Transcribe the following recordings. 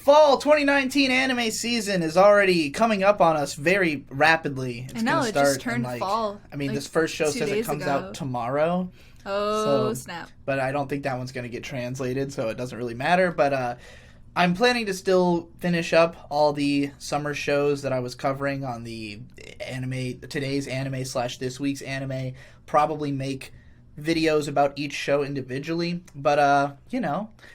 fall 2019 anime season is already coming up on us very rapidly. It's I know, gonna it start just turned in, fall. I mean, like, this first show 2 says it days comes ago. out tomorrow. Oh, snap. But I don't think that one's going to get translated, so it doesn't really matter. But I'm planning to still finish up all the summer shows that I was covering on the today's anime / this week's anime. Probably make videos about each show individually. But,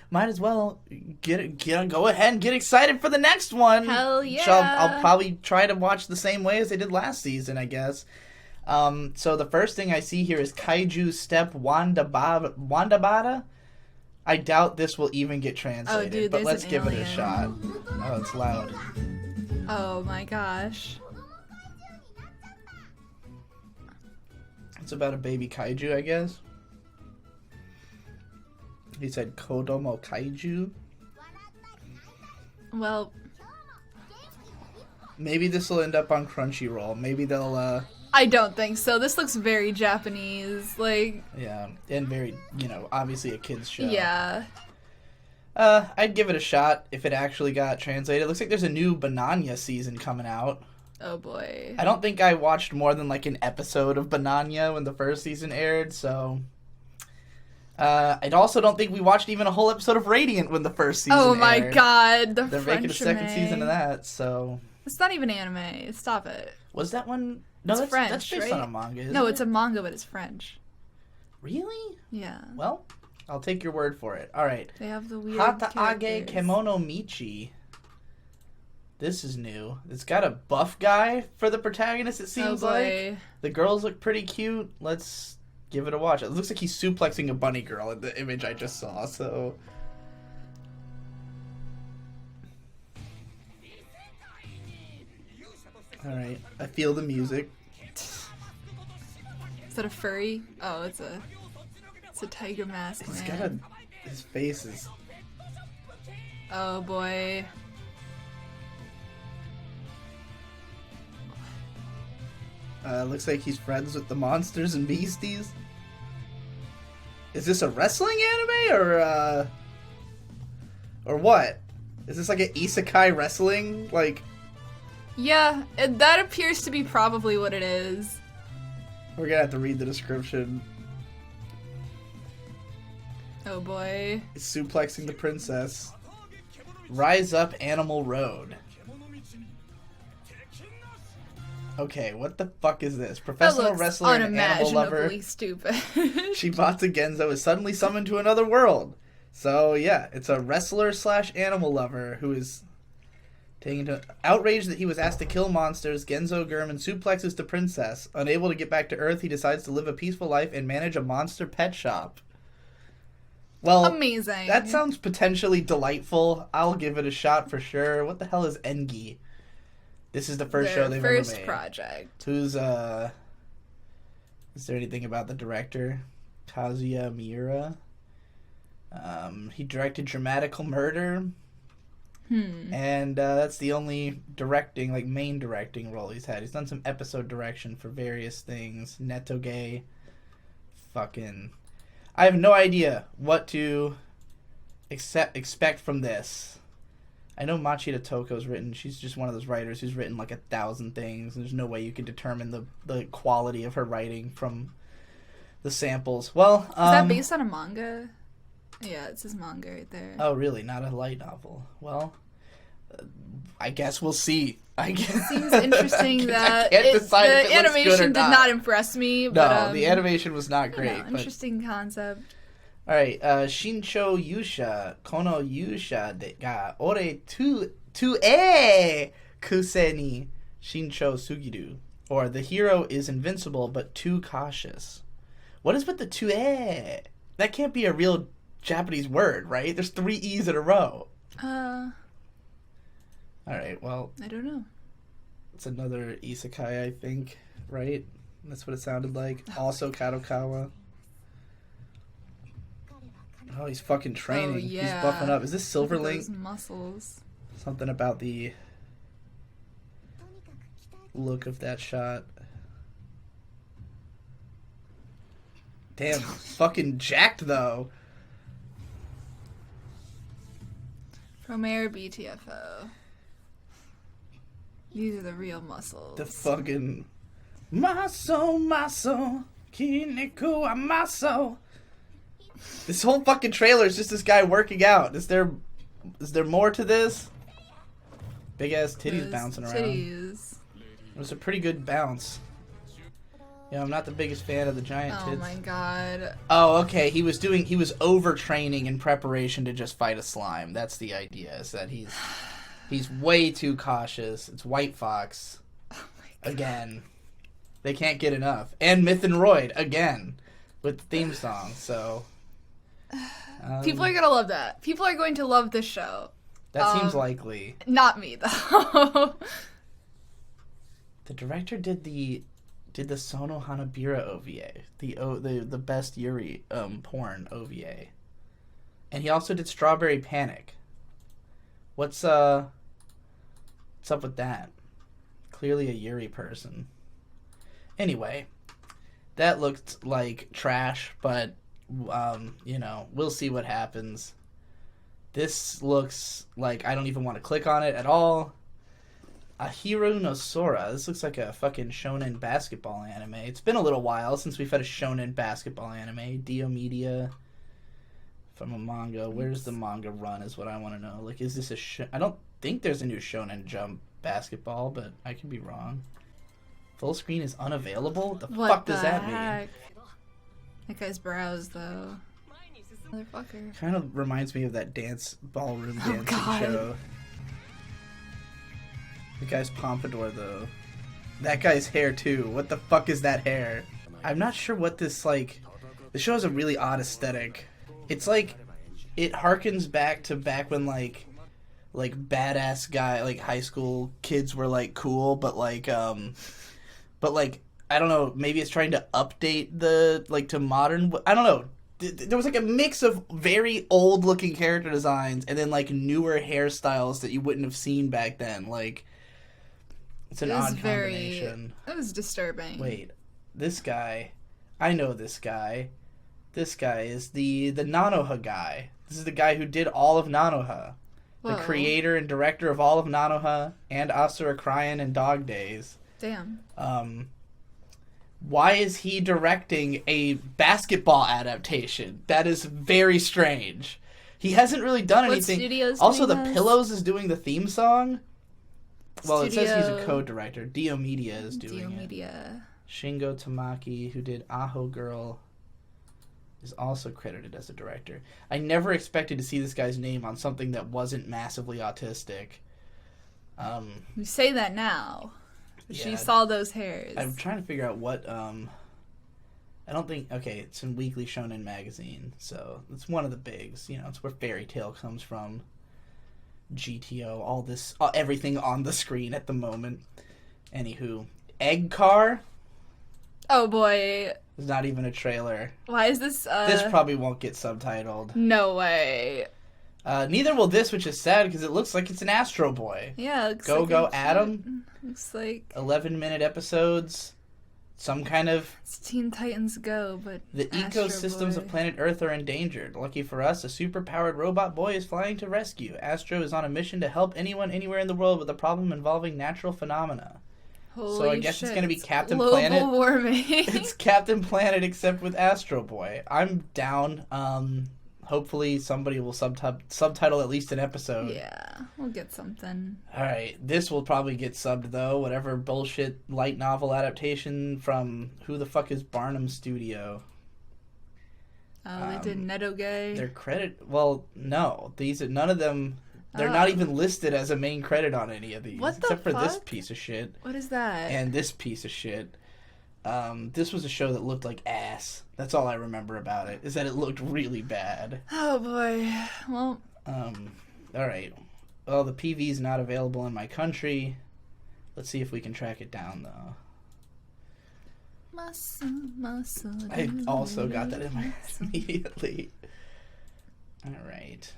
might as well go ahead and get excited for the next one. Hell yeah. Which I'll probably try to watch the same way as I did last season, I guess. So the first thing I see here is Kaiju Step Wandabata. I doubt this will even get translated, dude, but let's give it a alien. shot. Oh, it's loud. Oh my gosh. It's about a baby kaiju, I guess. He said Kodomo Kaiju. Well, maybe this will end up on Crunchyroll. Maybe they'll, I don't think so. This looks very Japanese. Like, yeah, and very, obviously a kid's show. yeah. I'd give it a shot if it actually got translated. It looks like there's a new Bananya season coming out. Oh boy. I don't think I watched more than like an episode of Bananya when the first season aired, so... I also don't think we watched even a whole episode of Radiant when the first season aired. Oh my god, the They're French making a second season of that, so... It's not even anime. Stop it. Was that one... No, It's French, that's based right? on a manga, isn't No, it? it's a manga, but it's French. Really? Yeah. Well, I'll take your word for it. Alright. They have the weird Hataage characters. Kemono Michi. This is new. It's got a buff guy for the protagonist, it seems like. The girls look pretty cute. Let's give it a watch. It looks like he's suplexing a bunny girl in the image I just saw, so... Alright, I feel the music. Is that a furry? Oh, it's a tiger mask, He's man. got his face is... Oh boy. Looks like he's friends with the monsters and beasties. Is this a wrestling anime or what? Is this like an isekai wrestling? Like, Yeah, that appears to be probably what it is. we're gonna have to read the description. Oh boy. It's suplexing the princess. Rise up, Animal Road. Okay, what the fuck is this? Professional wrestler and animal lover unimaginably stupid. Shibata Genzo is suddenly summoned to another world. So yeah, it's a wrestler / animal lover who is taken to outraged that he was asked to kill monsters. Genzo Gurman suplexes the princess. Unable to get back to Earth, he decides to live a peaceful life and manage a monster pet shop. Well, amazing. That sounds potentially delightful. I'll give it a shot for sure. What the hell is Engi? This is the first show they've ever made. First project. Who's is there anything about the director? Kazuya Miura. He directed Dramatical Murder. And that's the only directing, like main directing role he's had. He's done some episode direction for various things. Netoge. Fucking... I have no idea what to expect from this. I know Machida Toko's written. She's just one of those writers who's written like 1,000 things. There's no way you can determine the quality of her writing from the samples. Well, Is that based on a manga? Yeah, it says manga right there. Oh, really? Not a light novel. Well, I guess we'll see. I guess. Seems interesting that the animation did not impress me. But, no, the animation was not great. Know, interesting concept. All right, Shincho Yusha, Kono Yusha de ga ore tu e kuse ni Shincho Sugiru, or the hero is invincible but too cautious. What is with the tu e? That can't be a real Japanese word, right? There's 3 E's in a row. All right, well, I don't know. It's another isekai, I think, right? That's what it sounded like. Also Kadokawa. Oh, he's fucking training. Oh, yeah. He's buffing up. Is this Silverlink? Those muscles. Something about the look of that shot. Damn, fucking jacked though. Romare BTFO. These are the real muscles. The fucking maso, kineko amaso. This whole fucking trailer is just this guy working out. Is there more to this? Big ass titties bouncing around. Titties. It was a pretty good bounce. Yeah, I'm not the biggest fan of the giant tits. Oh my god. Oh, okay. He was overtraining in preparation to just fight a slime. That's the idea. Is that he's way too cautious. It's White Fox. Oh my god. Again. They can't get enough. And Myth and Royd again with the theme song. So people are gonna love that. People are going to love this show. That seems likely. Not me though. The director did the Sono Hanabira OVA, the best Yuri porn OVA, and he also did Strawberry Panic. What's up with that? Clearly a Yuri person. Anyway, that looked like trash, but we'll see what happens. This looks like I don't even want to click on it at all. Ahiru no Sora. This looks like a fucking shonen basketball anime. It's been a little while since we've had a shonen basketball anime. Dio Media from a manga. Where's the manga run is what I want to know. Like, is this I don't think there's a new Shonen Jump basketball, but I could be wrong. Full screen is unavailable? The fuck does that mean? That guy's brows, though. Motherfucker. Kind of reminds me of that ballroom dancing show. The guy's pompadour, though. That guy's hair, too. What the fuck is that hair? I'm not sure what this, like... The show has a really odd aesthetic. It's like... It harkens back when, like badass guy, like, high school kids were, like, cool, but, like, I don't know, maybe it's trying to update to modern... I don't know. There was, like, a mix of very old-looking character designs and then, like, newer hairstyles that you wouldn't have seen back then, like... It's an odd combination. That was disturbing. Wait, this guy, I know this guy. This guy is the Nanoha guy. This is the guy who did all of Nanoha. Whoa. The creator and director of all of Nanoha and Asura Cryon and Dog Days. Damn. Why is he directing a basketball adaptation? That is very strange. He hasn't really done anything. Also, The Pillows is doing the theme song. Well, it says he's a co-director. Dio Media is doing it. Shingo Tamaki, who did Aho Girl, is also credited as a director. I never expected to see this guy's name on something that wasn't massively autistic. You say that now. Yeah, she saw those hairs. I'm trying to figure out what... I don't think... Okay, it's in Weekly Shonen Magazine, so it's one of the bigs. You know, it's where Fairy Tail comes from. GTO, all this, everything on the screen at the moment. Anywho, Egg Car. Oh boy, it's not even a trailer. Why is this? This probably won't get subtitled. No way. Neither will this, which is sad because it looks like it's an Astro Boy. Yeah, it looks Go Atom. Looks like 11-minute episodes. Some kind of... It's Teen Titans Go, but the ecosystems of planet Earth are endangered. Lucky for us, a super-powered robot boy is flying to rescue. Astro is on a mission to help anyone anywhere in the world with a problem involving natural phenomena. Holy so I guess shit. it's going to be Captain Global Planet. Warming. It's Captain Planet except with Astro Boy. I'm down. Hopefully somebody will subtitle at least an episode. Yeah, we'll get something. Alright, this will probably get subbed though. Whatever bullshit light novel adaptation from who the fuck is Barnum Studio. Oh, they did Nedoge. Their credit... Well, no. None of them... They're not even listed as a main credit on any of these. What the except for fuck? this piece of shit. What is that? And this piece of shit. This was a show that looked like ass. That's all I remember about it, is that it looked really bad. Oh boy. Well. Alright. Well, the PV's not available in my country. Let's see if we can track it down, though. Muscle. I also got that in my head immediately. Alright.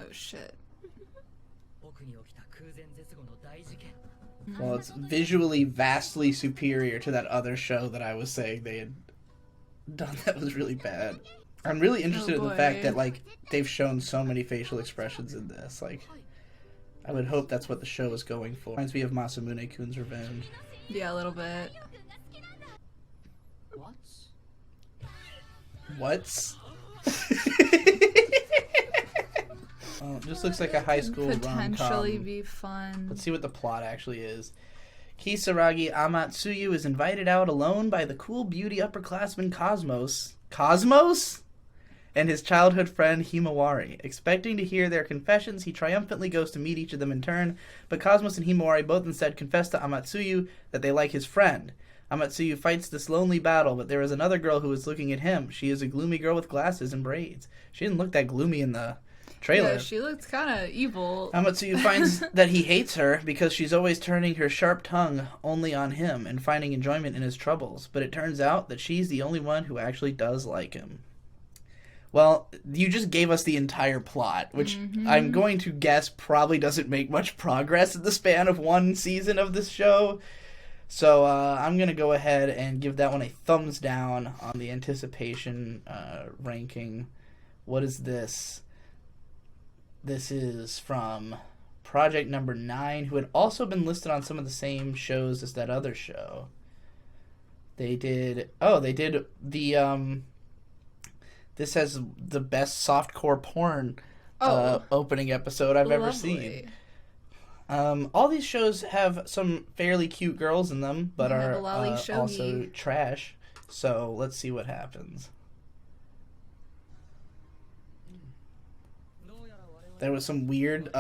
Oh shit. Well, it's visually vastly superior to that other show that I was saying they had done that was really bad. I'm really interested in the fact boy. that, like, they've shown so many facial expressions in this. Like, I would hope that's what the show is going for. Reminds me of Masamune-kun's Revenge. Yeah, a little bit. What's? Well, it just looks like a high school Potentially rom-com. be fun. Let's see what the plot actually is. Kisaragi Amatsuyu is invited out alone by the cool beauty upperclassman Cosmos. Cosmos? And his childhood friend Himawari. Expecting to hear their confessions, he triumphantly goes to meet each of them in turn, but Cosmos and Himawari both instead confess to Amatsuyu that they like his friend. Amatsuyu fights this lonely battle, but there is another girl who is looking at him. She is a gloomy girl with glasses and braids. She didn't look that gloomy in the trailer. Yeah, she looks kind of evil. Amatsuyu finds that he hates her because she's always turning her sharp tongue only on him and finding enjoyment in his troubles, but it turns out that she's the only one who actually does like him. Well, you just gave us the entire plot, which I'm going to guess probably doesn't make much progress in the span of one season of this show. So I'm going to go ahead and give that one a thumbs down on the anticipation ranking. What is this? This is from Project Number 9, who had also been listed on some of the same shows as that other show. They did the this has the best softcore porn opening episode I've ever seen. All these shows have some fairly cute girls in them, but are also trash. So let's see what happens. There was some weird,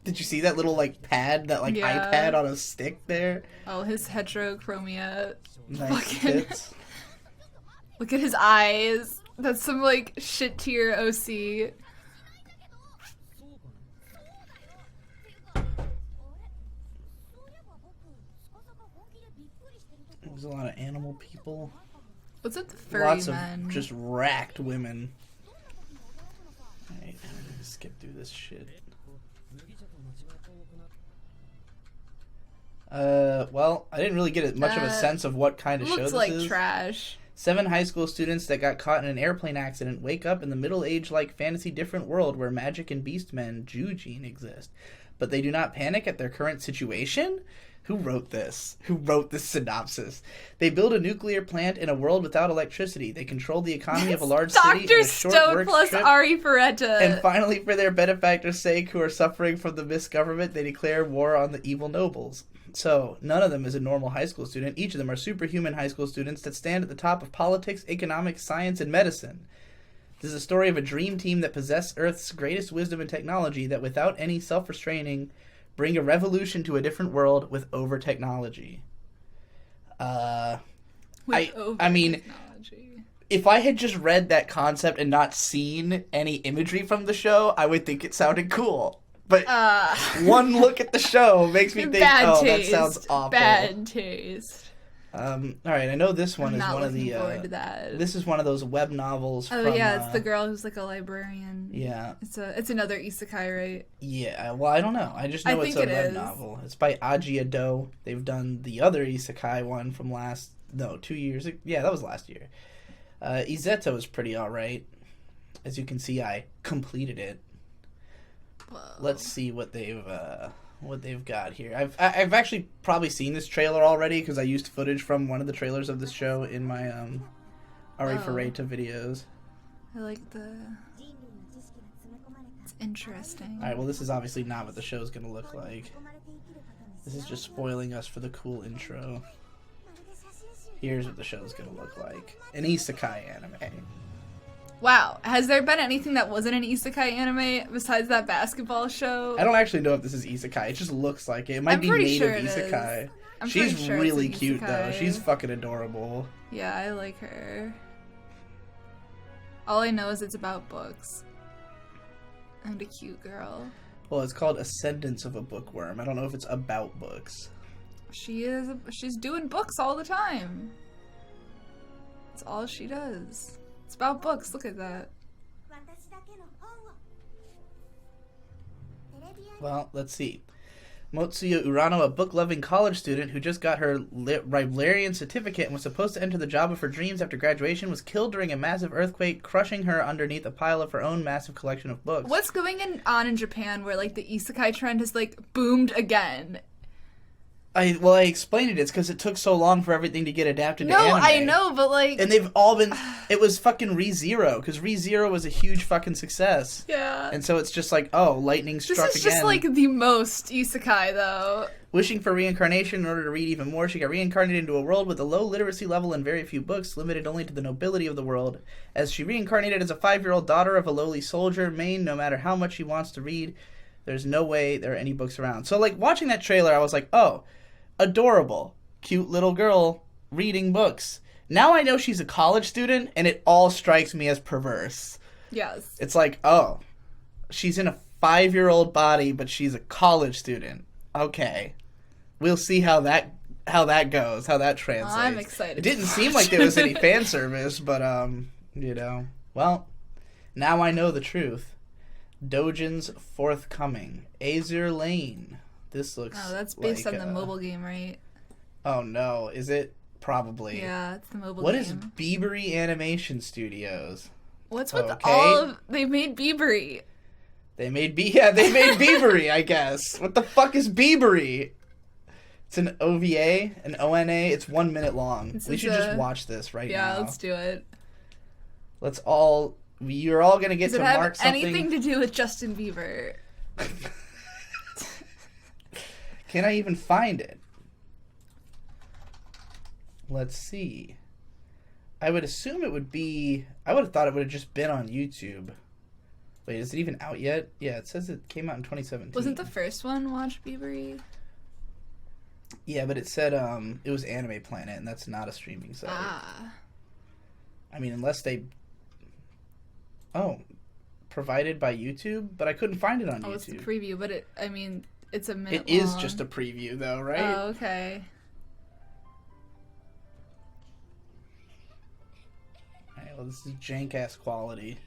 did you see that little, pad, that, iPad on a stick there? Oh, his heterochromia. Nice tits. Look at his eyes. That's some, shit tier OC. There's a lot of animal people. What's with the furry Lots men? of just racked women. Alright, I'm gonna skip through this shit. Well, I didn't really get much of a sense of what kind of show this is. Looks like trash. 7 high school students that got caught in an airplane accident wake up in the middle-age-like fantasy different world where magic and beastmen, Jujin, exist. But they do not panic at their current situation? Who wrote this? Who wrote this synopsis? They build a nuclear plant in a world without electricity. They control the economy of a large city in a short Stone work plus trip. Ari Ferretta. And finally, for their benefactors' sake, who are suffering from the misgovernment, they declare war on the evil nobles. So, none of them is a normal high school student. Each of them are superhuman high school students that stand at the top of politics, economics, science, and medicine. This is a story of a dream team that possess Earth's greatest wisdom and technology that, without any self-restraining, bring a revolution to a different world with over-technology. I mean, if I had just read that concept and not seen any imagery from the show, I would think it sounded cool. But one look at the show makes me think, that sounds awful. Bad taste. All right, I know this one is one of the. Forward to that. This is one of those web novels. Oh yeah, it's the girl who's like a librarian. Yeah. It's another isekai, right? Yeah. Well, I don't know. I just know it's a web novel. It's by Aji Ado. They've done the other isekai one from 2 years. Yeah, that was last year. Izeto is pretty alright. As you can see, I completed it. Whoa. Let's see what they've got here. I've actually probably seen this trailer already because I used footage from one of the trailers of this show in my Ari Ferretta videos. I like it's interesting. Alright, well this is obviously not what the show's gonna look like. This is just spoiling us for the cool intro. Here's what the show's gonna look like. An isekai anime. Wow, has there been anything that wasn't an isekai anime besides that basketball show? I don't actually know if this is isekai. It just looks like it. It might be made of isekai. She's really cute though. She's fucking adorable. Yeah, I like her. All I know is it's about books. And a cute girl. Well, it's called Ascendance of a Bookworm. I don't know if it's about books. She's doing books all the time. That's all she does. It's about books. Look at that. Well, let's see. Motsuya Urano, a book-loving college student who just got her librarian certificate and was supposed to enter the job of her dreams after graduation, was killed during a massive earthquake, crushing her underneath a pile of her own massive collection of books. What's going on in Japan where, like, the isekai trend has, like, boomed again? I explained it. It's because it took so long for everything to get adapted to anime. No, I know, but, like... And they've all been... It was fucking Re:Zero, because Re:Zero was a huge fucking success. Yeah. And so it's just like, oh, lightning struck again. This is just, like, the most isekai, though. Wishing for reincarnation in order to read even more, she got reincarnated into a world with a low literacy level and very few books, limited only to the nobility of the world. As she reincarnated as a 5-year-old daughter of a lowly soldier, Maine, no matter how much she wants to read, there's no way there are any books around. So, like, watching that trailer, I was like, oh... adorable, cute little girl reading books. Now I know she's a college student, and it all strikes me as perverse. Yes. It's like, oh, she's in a 5-year-old body, but she's a college student. Okay. We'll see how that goes, how that translates. I'm excited. It didn't seem like there was any fan service, but, you know. Well, now I know the truth. Dojin's forthcoming. Azure Lane. This looks that's based like, on the mobile game, right? Oh, no. Is it? Probably. Yeah, it's the mobile game. What is Biebery Animation Studios? What's with all of... They made Biebery. They made Biebery, I guess. What the fuck is Biebery? It's an OVA, an ONA. It's 1 minute long. We should just watch this right now. Yeah, let's do it. You're all going to get to mark something. Does it have anything to do with Justin Bieber? Can I even find it? Let's see. I would assume it would be... I would have thought it would have just been on YouTube. Wait, is it even out yet? Yeah, it says it came out in 2017. Wasn't the first one Watch Biebery? Yeah, but it said it was Anime Planet, and that's not a streaming site. Ah. I mean, unless they... Oh. Provided by YouTube? But I couldn't find it on YouTube. Oh, it's the preview, but it's a minute It long. is just a preview, though, right? Oh, okay. Alright, well, this is jank-ass quality.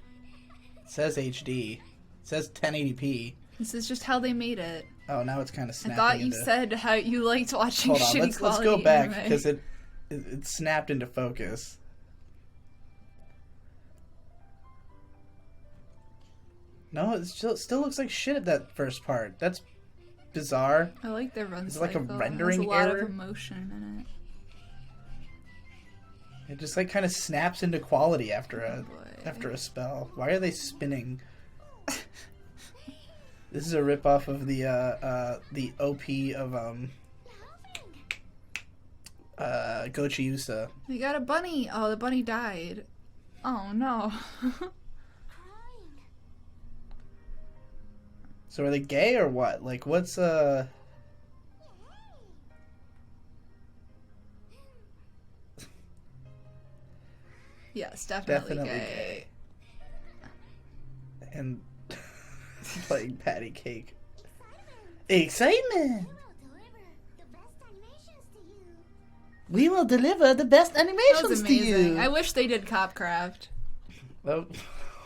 It says HD. It says 1080p. This is just how they made it. Oh, now it's kind of snapping. I thought you said how you liked watching shitty quality. Let's go back, because it snapped into focus. No, it still looks like shit at that first part. That's bizarre. I like their run cycle. Is it like a There's rendering a lot error? of emotion in it. It just like kind of snaps into quality after a spell. Why are they spinning? This is a ripoff of the OP of Gochiusa. They got a bunny. Oh, the bunny died. Oh no. So are they gay or what? Like, what's Yes, definitely gay. And playing patty cake. Excitement! We will deliver the best animations to you. I wish they did Copcraft. Well,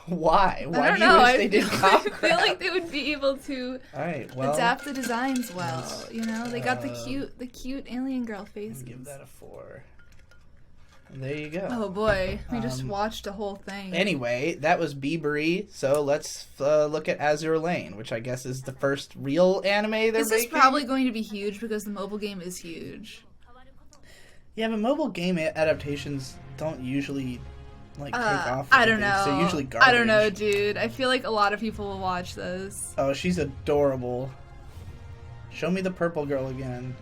why? Why do you wish they did Copcraft? I feel like they would be able to adapt the designs well. You know, they got the cute alien girl faces. Give that a 4. There you go. Oh boy, we just watched a whole thing. Anyway, that was Biebery, so let's look at Azure Lane, which I guess is the first real anime they're making. This is probably going to be huge because the mobile game is huge. Yeah, but mobile game adaptations don't usually take off. I don't know. They're usually garbage. I don't know, dude. I feel like a lot of people will watch this. Oh, she's adorable. Show me the purple girl again.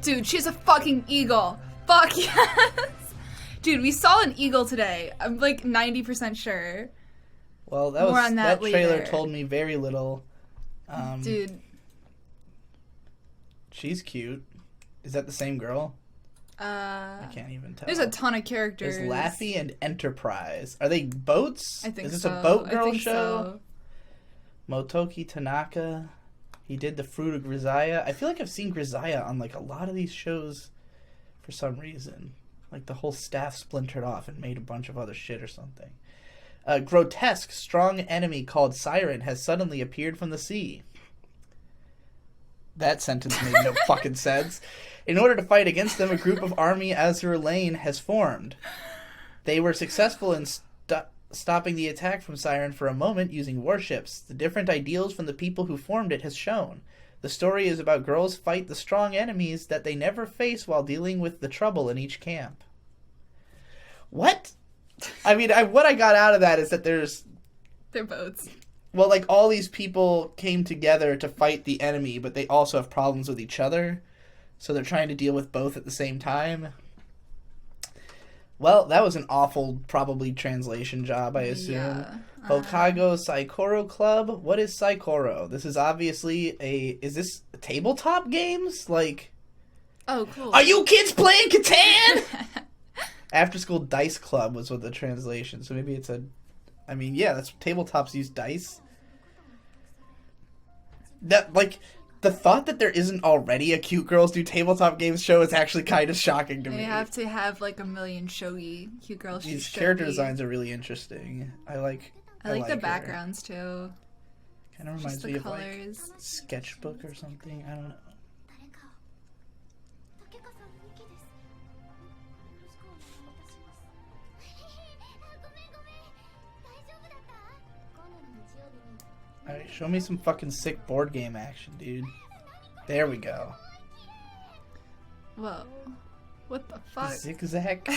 Dude, she's a fucking eagle. Fuck yes! Dude, we saw an eagle today. I'm like 90% sure. Well, that trailer told me very little. Dude. She's cute. Is that the same girl? I can't even tell. There's a ton of characters. There's Laffy and Enterprise. Are they boats? I think so. Is this a boat girl show? So. Motoki Tanaka. He did the Fruit of Grisaya. I feel like I've seen Grisaya on like a lot of these shows for some reason. Like the whole staff splintered off and made a bunch of other shit or something. A grotesque, strong enemy called Siren has suddenly appeared from the sea. That sentence made no fucking sense. In order to fight against them, a group of Army Azur Lane has formed. They were successful in stopping the attack from Siren for a moment using warships. The different ideals from the people who formed it has shown. The story is about girls fight the strong enemies that they never face while dealing with the trouble in each camp. What? I mean, what I got out of that is that They're boats. Well, like, all these people came together to fight the enemy, but they also have problems with each other. So they're trying to deal with both at the same time. Well, that was an awful, probably, translation job, I assume. Yeah. Hokago Saikoro Club? What is Saikoro? This is obviously is this tabletop games? Like... Oh, cool. Are you kids playing Catan? After School Dice Club was what the translation. So maybe it's I mean, yeah, that's tabletops use dice. That, like, the thought that there isn't already a Cute Girls Do Tabletop Games show is actually kind of shocking to me. They have to have, like, a million shogi cute girls. These character designs are really interesting. I like the backgrounds, too. Kind of reminds me colors. Of, like, Sketchbook or something. I don't know. Alright, show me some fucking sick board game action, dude. There we go. Whoa. What the fuck? Zigzag?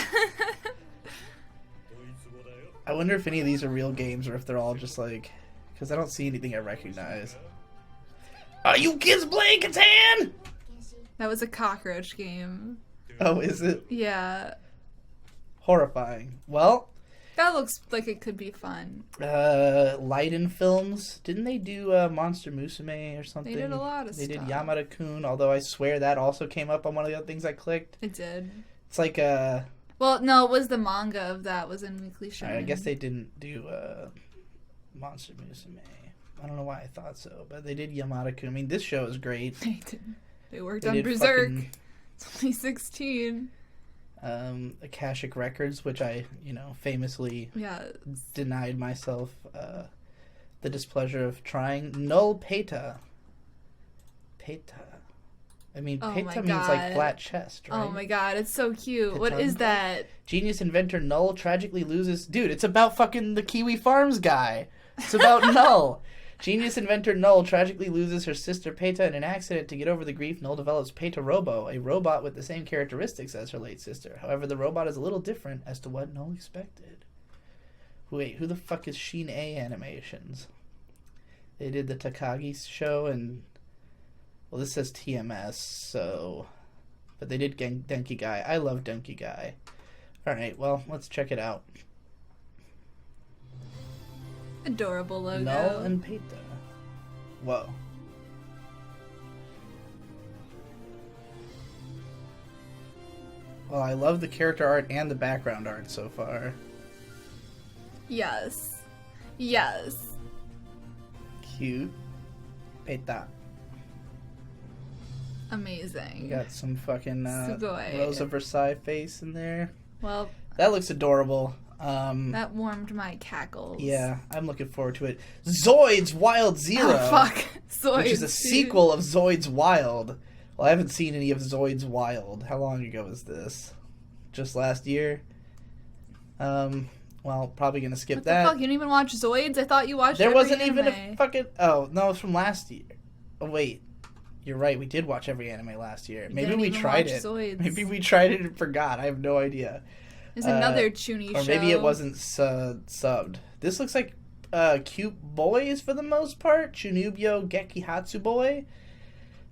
I wonder if any of these are real games or if they're all just like... Because I don't see anything I recognize. Are you kids playing Catan? That was a cockroach game. Oh, is it? Yeah. Horrifying. Well... That looks like it could be fun. Leiden Films. Didn't they do Monster Musume or something? They did a lot of stuff. They did Yamada-kun, although I swear that also came up on one of the other things I clicked. It did. It's like Well, no, it was the manga of that was in Weekly Shonen. I guess they didn't do Monster Musume. I don't know why I thought so, but they did Yamada-kun. I mean, this show is great. They did. They worked on Berserk. It's only 16. Akashic Records, which I, famously denied myself the displeasure of trying. Null Peta. Peta. I mean, Peta means like flat chest, right? Oh my god, it's so cute. What is that? Genius inventor Null tragically loses... Dude, it's about fucking the Kiwi Farms guy. It's about Null. Genius inventor Null tragically loses her sister Peta in an accident. To get over the grief, Null develops Peta Robo, a robot with the same characteristics as her late sister. However, the robot is a little different as to what Null expected. Wait, who the fuck is Sheen A Animations? They did the Takagi show and... Well, this says TMS, so... But they did Denki Guy. I love Denki Guy. Alright, well, let's check it out. Adorable logo. Null and Peta. Whoa. Well, I love the character art and the background art so far. Yes. Yes. Cute. Peta. Amazing. You got some fucking Sugoi. Rosa Versailles face in there. Well, that looks adorable. That warmed my cackles. Yeah, I'm looking forward to it. Zoids Wild Zero. Oh, fuck. Zoids, which is a sequel of Zoids Wild. Well, I haven't seen any of Zoids Wild. How long ago is this? Just last year? Well, probably gonna skip that. What the fuck? You didn't even watch Zoids? I thought you watched There every wasn't anime. even a fucking... Oh, no, it was from last year. Oh, wait. You're right, we did watch every anime last year. Maybe we tried it. Zoids. Maybe we tried it and forgot. I have no idea. There's another Chuny show. Or maybe it wasn't subbed. This looks like cute boys for the most part. Chunibyo Gekihatsu Boy.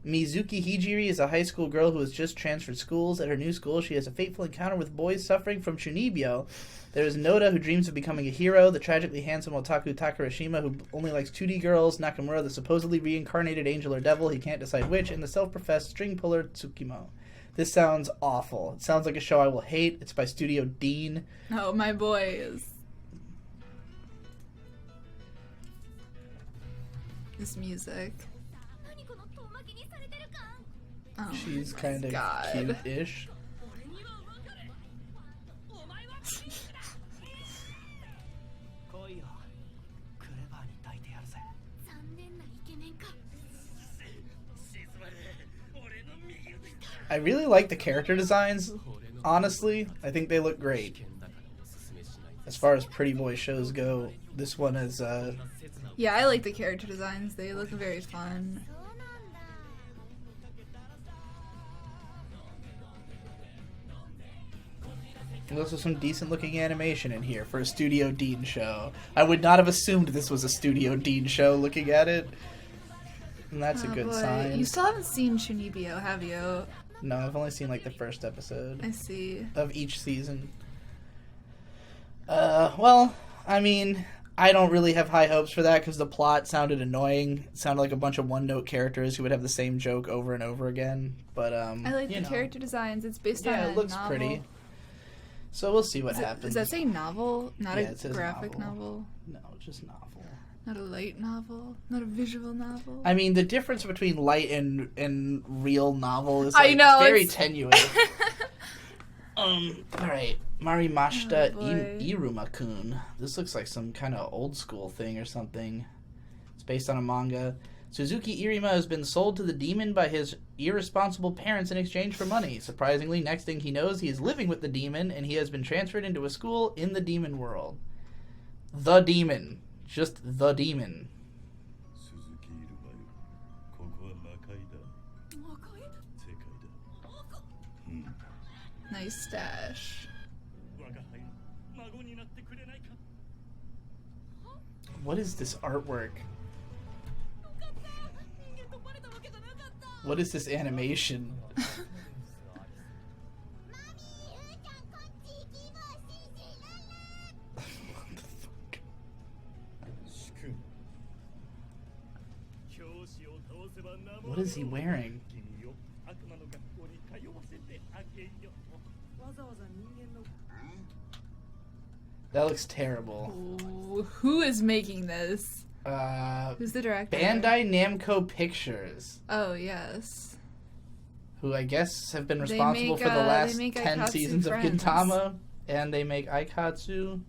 Mizuki Hijiri is a high school girl who has just transferred schools. At her new school, she has a fateful encounter with boys suffering from Chunibyo. There is Noda, who dreams of becoming a hero. The tragically handsome otaku Takarashima, who only likes 2D girls. Nakamura, the supposedly reincarnated angel or devil. He can't decide which. And the self-professed string puller Tsukimo. This sounds awful. It sounds like a show I will hate. It's by Studio Dean. Oh, my boys. This music. Oh, she's kind of cute-ish. I really like the character designs, honestly. I think they look great. As far as Pretty Boy shows go, this one is, Yeah, I like the character designs. They look very fun. There's also some decent looking animation in here for a Studio Dean show. I would not have assumed this was a Studio Dean show looking at it. And that's a good sign. You still haven't seen Chunibyo, have you? No, I've only seen like the first episode. I see. Of each season. Well, I mean, I don't really have high hopes for that because the plot sounded annoying. It sounded like a bunch of one-note characters who would have the same joke over and over again. But I like the character designs. It's based on a it looks novel. Pretty. So we'll see what happens. Does that say novel? Not it a graphic novel? No, just novel. Not a light novel? Not a visual novel? I mean, the difference between light and real novel is very tenuous. Alright. Marimashita Iruma-kun. This looks like some kind of old school thing or something. It's based on a manga. Suzuki Irima has been sold to the demon by his irresponsible parents in exchange for money. Surprisingly, next thing he knows, he is living with the demon, and he has been transferred into a school in the demon world. The demon. Just the demon. Nice stash. What is this artwork? What is this animation? What is he wearing? That looks terrible. Ooh, who is making this? Who's the director? Bandai Namco Pictures. Oh, yes. Who I guess have been responsible for the last 10 seasons of Gintama. And they make Aikatsu.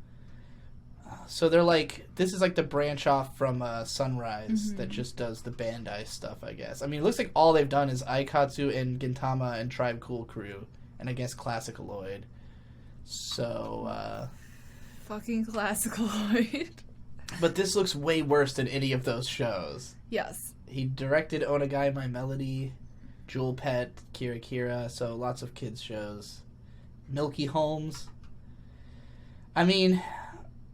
So they're like, this is like the branch off from Sunrise that just does the Bandai stuff, I guess. I mean, it looks like all they've done is Aikatsu and Gintama and Tribe Cool Crew. And I guess Classicaloid. So, fucking Classicaloid. But this looks way worse than any of those shows. Yes. He directed Onagai My Melody, Jewel Pet, Kira Kira, so lots of kids shows. Milky Holmes. I mean,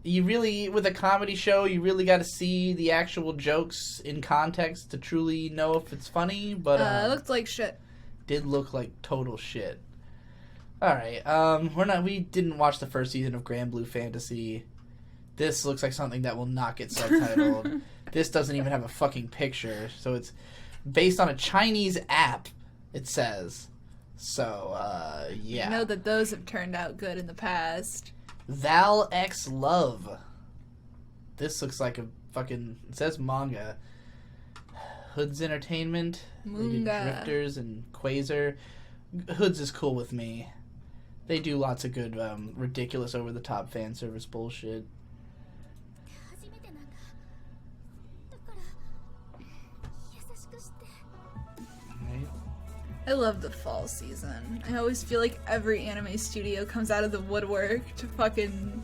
you really, with a comedy show, you really got to see the actual jokes in context to truly know if it's funny, but it looked like shit. Did look like total shit. Alright, we didn't watch the first season of Grand Blue Fantasy. This looks like something that will not get subtitled. This doesn't even have a fucking picture. So it's based on a Chinese app, it says. So, yeah. I know that those have turned out good in the past. Val X Love. This looks like a fucking... It says manga. Hoods Entertainment. They did Drifters and Quasar. Hoods is cool with me. They do lots of good, ridiculous, over-the-top fan service bullshit. I love the fall season. I always feel like every anime studio comes out of the woodwork to fucking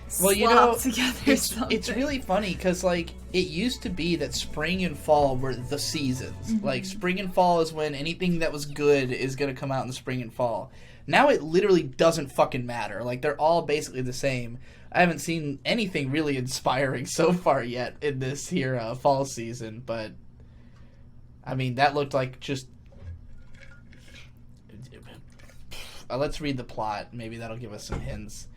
slop together something. It's really funny because, like, it used to be that spring and fall were the seasons. Like, spring and fall is when anything that was good is going to come out in the spring and fall. Now it literally doesn't fucking matter. Like, they're all basically the same. I haven't seen anything really inspiring so far yet in this here fall season, but, I mean, that looked like just... let's read the plot. Maybe that'll give us some hints.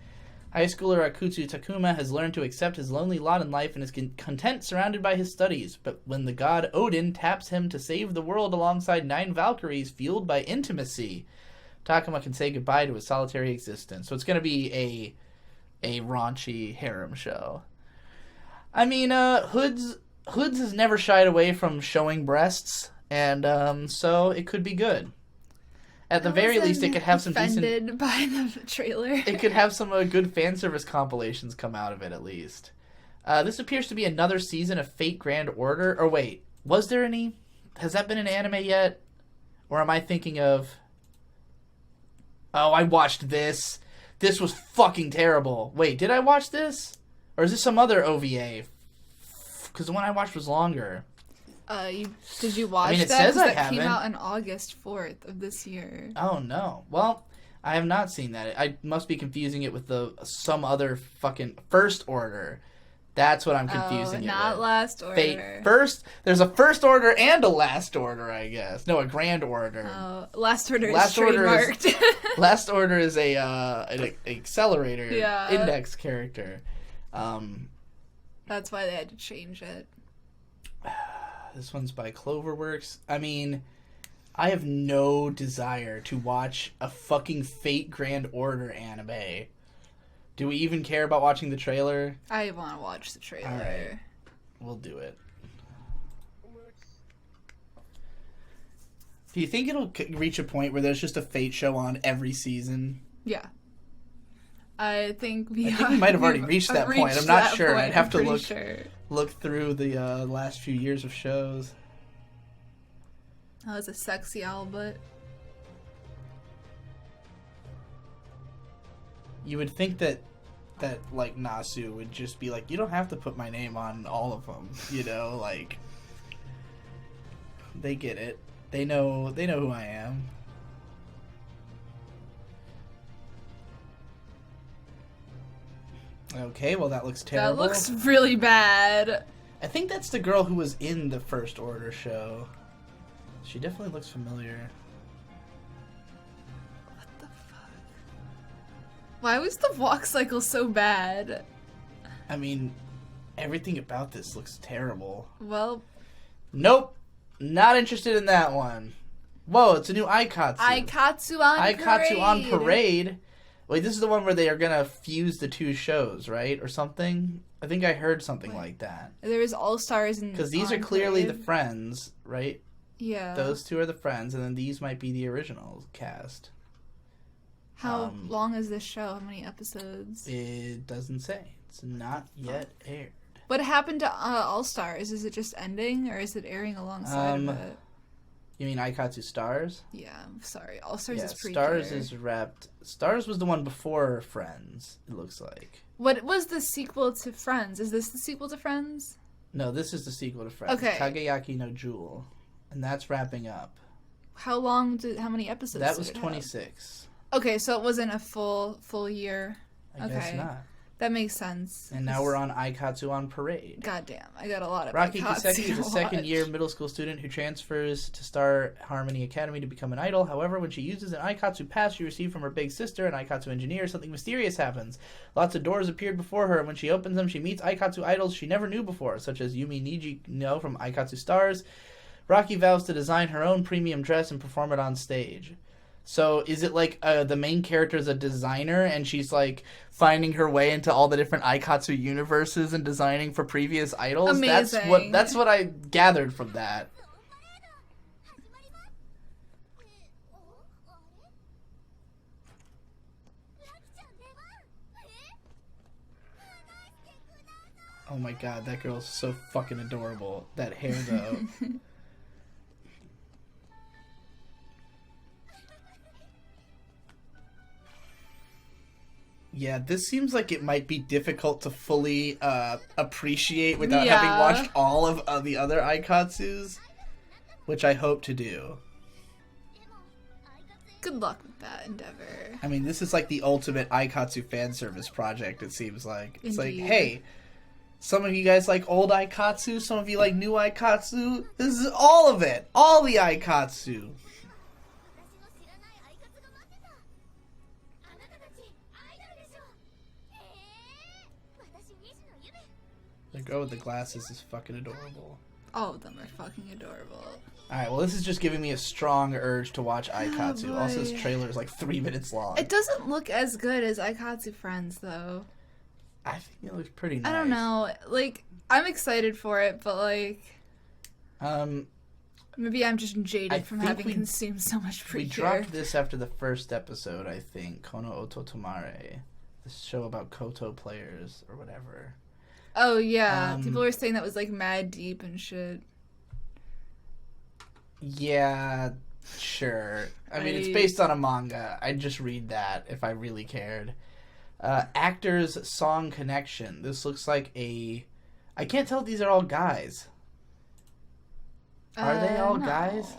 High schooler Akutsu Takuma has learned to accept his lonely lot in life and is content surrounded by his studies. But when the god Odin taps him to save the world alongside 9 Valkyries fueled by intimacy, Takuma can say goodbye to his solitary existence. So it's going to be a raunchy harem show. I mean, Hoods has never shied away from showing breasts, and so it could be good. At the very least, it could have some decent... offended by the trailer. It could have some good fan service compilations come out of it, at least. This appears to be another season of Fate Grand Order. Or wait, was there any? Has that been an anime yet? Or am I thinking of... Oh, I watched this. This was fucking terrible. Wait, did I watch this? Or is this some other OVA? Because the one I watched was longer. Did you watch it that? says I that haven't. Came out on August 4th of this year. Oh, no. Well, I have not seen that. I must be confusing it with some other fucking First Order. That's what I'm confusing it not with. Last Order. There's a First Order and a Last Order, I guess. No, a Grand Order. Last Order is trademarked. Last Order is an accelerator index character. That's why they had to change it. This one's by Cloverworks. I mean, I have no desire to watch a fucking Fate Grand Order anime. Do we even care about watching the trailer? I want to watch the trailer. All right. We'll do it. Do you think it'll reach a point where there's just a Fate show on every season? Yeah. I think we might have already reached that point. I'm not sure. I'd have to look through the last few years of shows. That was a sexy Albert. You would think that like Nasu would just be like, you don't have to put my name on all of them, you know, like they get it. They know who I am. Okay, well that looks terrible. That looks really bad. I think that's the girl who was in the First Order show. She definitely looks familiar. Why was the walk cycle so bad? I mean, everything about this looks terrible. Well... Nope. Not interested in that one. Whoa, it's a new Aikatsu. Aikatsu on Parade. Wait, this is the one where they are going to fuse the two shows, right? Or something? I think I heard something like that. There was All-Stars and... Because these are clearly the friends, right? Yeah. Those two are the friends, and then these might be the original cast. How long is this show? How many episodes? It doesn't say. It's not yet aired. What happened to All Stars? Is it just ending, or is it airing alongside of it? You mean Aikatsu Stars? Yeah, I'm sorry. All Stars is pre. Stars is wrapped. Stars was the one before Friends, it looks like. What was the sequel to Friends? Is this the sequel to Friends? No, this is the sequel to Friends. Okay. Kageyaki no Jewel. And that's wrapping up. How many episodes? That was 26. Okay, so it wasn't a full year. I guess not. That makes sense. And now we're on Aikatsu on Parade. Goddamn, I got a lot of Rocky Aikatsu Kiseki is a second-year middle school student who transfers to Star Harmony Academy to become an idol. However, when she uses an Aikatsu pass she received from her big sister, an Aikatsu engineer, something mysterious happens. Lots of doors appeared before her, and when she opens them, she meets Aikatsu idols she never knew before, such as Yumi Nijino from Aikatsu Stars. Rocky vows to design her own premium dress and perform it on stage. So is it like the main character is a designer and she's like finding her way into all the different Aikatsu universes and designing for previous idols? Amazing. That's what I gathered from that. Oh my god, that girl's so fucking adorable. That hair though. Yeah, this seems like it might be difficult to fully appreciate without having watched all of the other Aikatsus, which I hope to do. Good luck with that endeavor. I mean, this is like the ultimate Aikatsu fan service project, it seems like. It's Indeed. like, hey, some of you guys like old Aikatsu, some of you like new Aikatsu. This is all of it. All the Aikatsu. The girl with the glasses is fucking adorable. All of them are fucking adorable. Alright, well this is just giving me a strong urge to watch Aikatsu. Oh, also, this trailer is like 3 minutes long. It doesn't look as good as Aikatsu Friends, though. I think it looks pretty nice. I don't know. Like, I'm excited for it, but like... Maybe I'm just jaded from having consumed so much pre-care. We dropped this after the first episode, I think. Kono Oto Tomare. This show about Koto players, or whatever. Oh, yeah. People were saying that was, like, mad deep and shit. Yeah. Sure. I mean, it's based on a manga. I'd just read that if I really cared. Actors song connection. This looks like a... I can't tell if these are all guys. Are they all guys?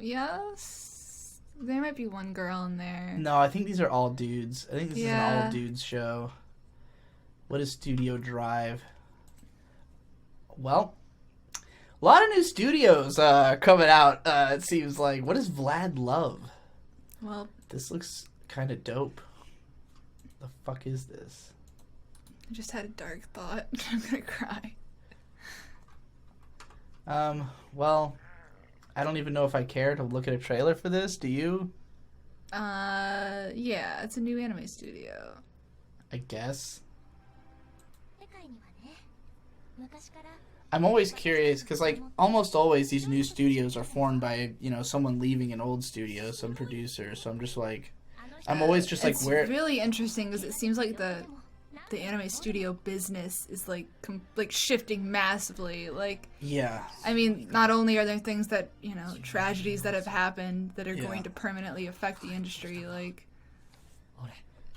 Yes. There might be one girl in there. No, I think these are all dudes. I think this is an all dudes show. What is Studio Drive? Well, a lot of new studios coming out, it seems like. What does Vlad love? Well, this looks kind of dope. The fuck is this? I just had a dark thought. I'm gonna cry. Well, I don't even know if I care to look at a trailer for this. Do you? Yeah, it's a new anime studio. I guess. I'm always curious, because, like, almost always these new studios are formed by, you know, someone leaving an old studio, some producer, so I'm just like, I'm always just like, where... It's really interesting, because it seems like the anime studio business is, like, shifting massively, like... Yeah. I mean, not only are there things that, you know, tragedies that have happened that are going to permanently affect the industry, like...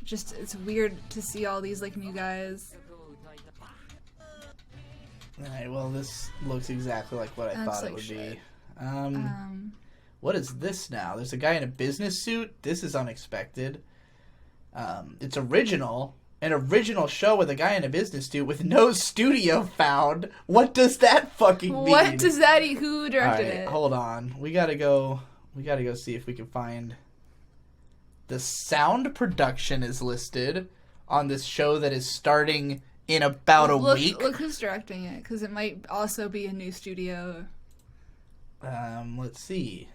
Just, it's weird to see all these, like, new guys... Alright, well, this looks exactly like what I thought it would be. What is this now? There's a guy in a business suit? This is unexpected. It's original. An original show with a guy in a business suit with no studio found. What does that fucking mean? What does that mean? Who directed it? Hold on. We gotta go see if we can find... The sound production is listed on this show that is starting... in about a week. Look who's directing it, because it might also be a new studio. Let's see.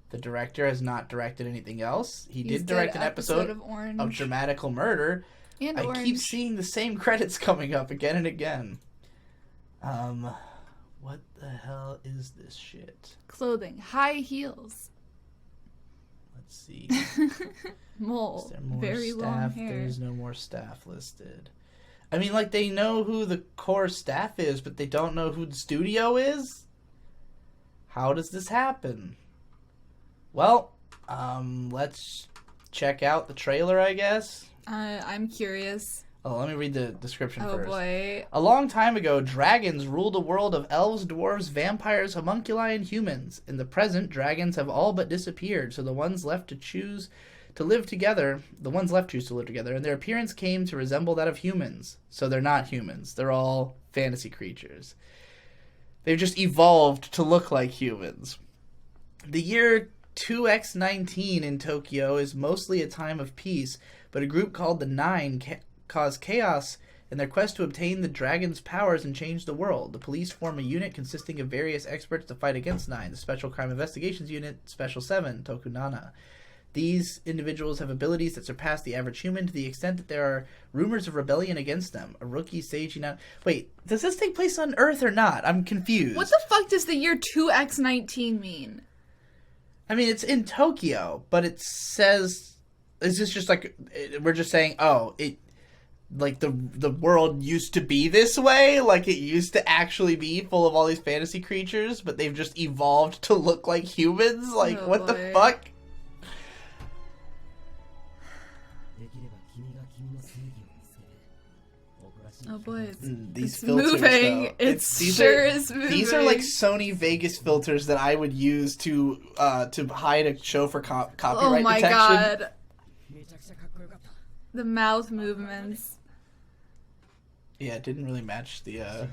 The director has not directed anything else. He did direct an episode of Dramatical Murder. And I keep seeing the same credits coming up again and again. What the hell is this shit? Clothing. High heels. Let's see. Mole. Very staff? long hair. There's no more staff listed. I mean, like, they know who the core staff is, but they don't know who the studio is? How does this happen? Well, let's check out the trailer, I guess. I'm curious. Oh, let me read the description first. Oh, boy. A long time ago, dragons ruled a world of elves, dwarves, vampires, homunculi, and humans. In the present, dragons have all but disappeared, so the ones left choose to live together, and their appearance came to resemble that of humans. So they're not humans. They're all fantasy creatures. They've just evolved to look like humans. The year 2X19 in Tokyo is mostly a time of peace, but a group called the Nine cause chaos in their quest to obtain the dragon's powers and change the world. The police form a unit consisting of various experts to fight against Nine, the Special Crime Investigations Unit, Special 7, Tokunana. These individuals have abilities that surpass the average human to the extent that there are rumors of rebellion against them. A rookie Seiji now... Wait, does this take place on Earth or not? I'm confused. What the fuck does the year 2X19 mean? I mean, it's in Tokyo, but it says... Is this just like... We're just saying, oh, it... Like, the world used to be this way? Like, it used to actually be full of all these fantasy creatures, but they've just evolved to look like humans? Like, what the fuck? Oh boy, these it's filters, moving. Though. Is moving. These are like Sony Vegas filters that I would use to hide a show for copyright protection. Oh my god. The mouth movements. Yeah, it didn't really match the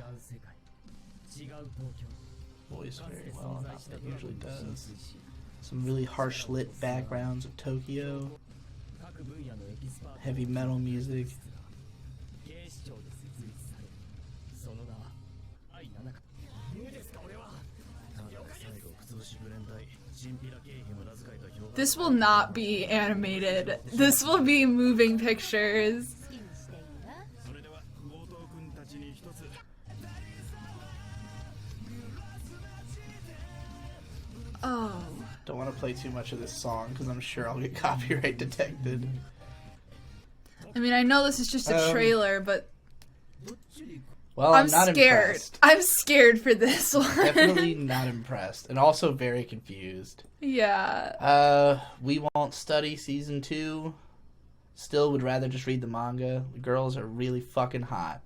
voice very well. Enough. It usually does. Some really harsh lit backgrounds of Tokyo. Heavy metal music. This will not be animated. This will be moving pictures. Oh. Don't want to play too much of this song because I'm sure I'll get copyright detected. I mean, I know this is just a trailer, but Well, I'm not scared. impressed. I'm scared for this one. Definitely not impressed. And also very confused. Yeah. We Won't Study Season 2. Still would rather just read the manga. The girls are really fucking hot.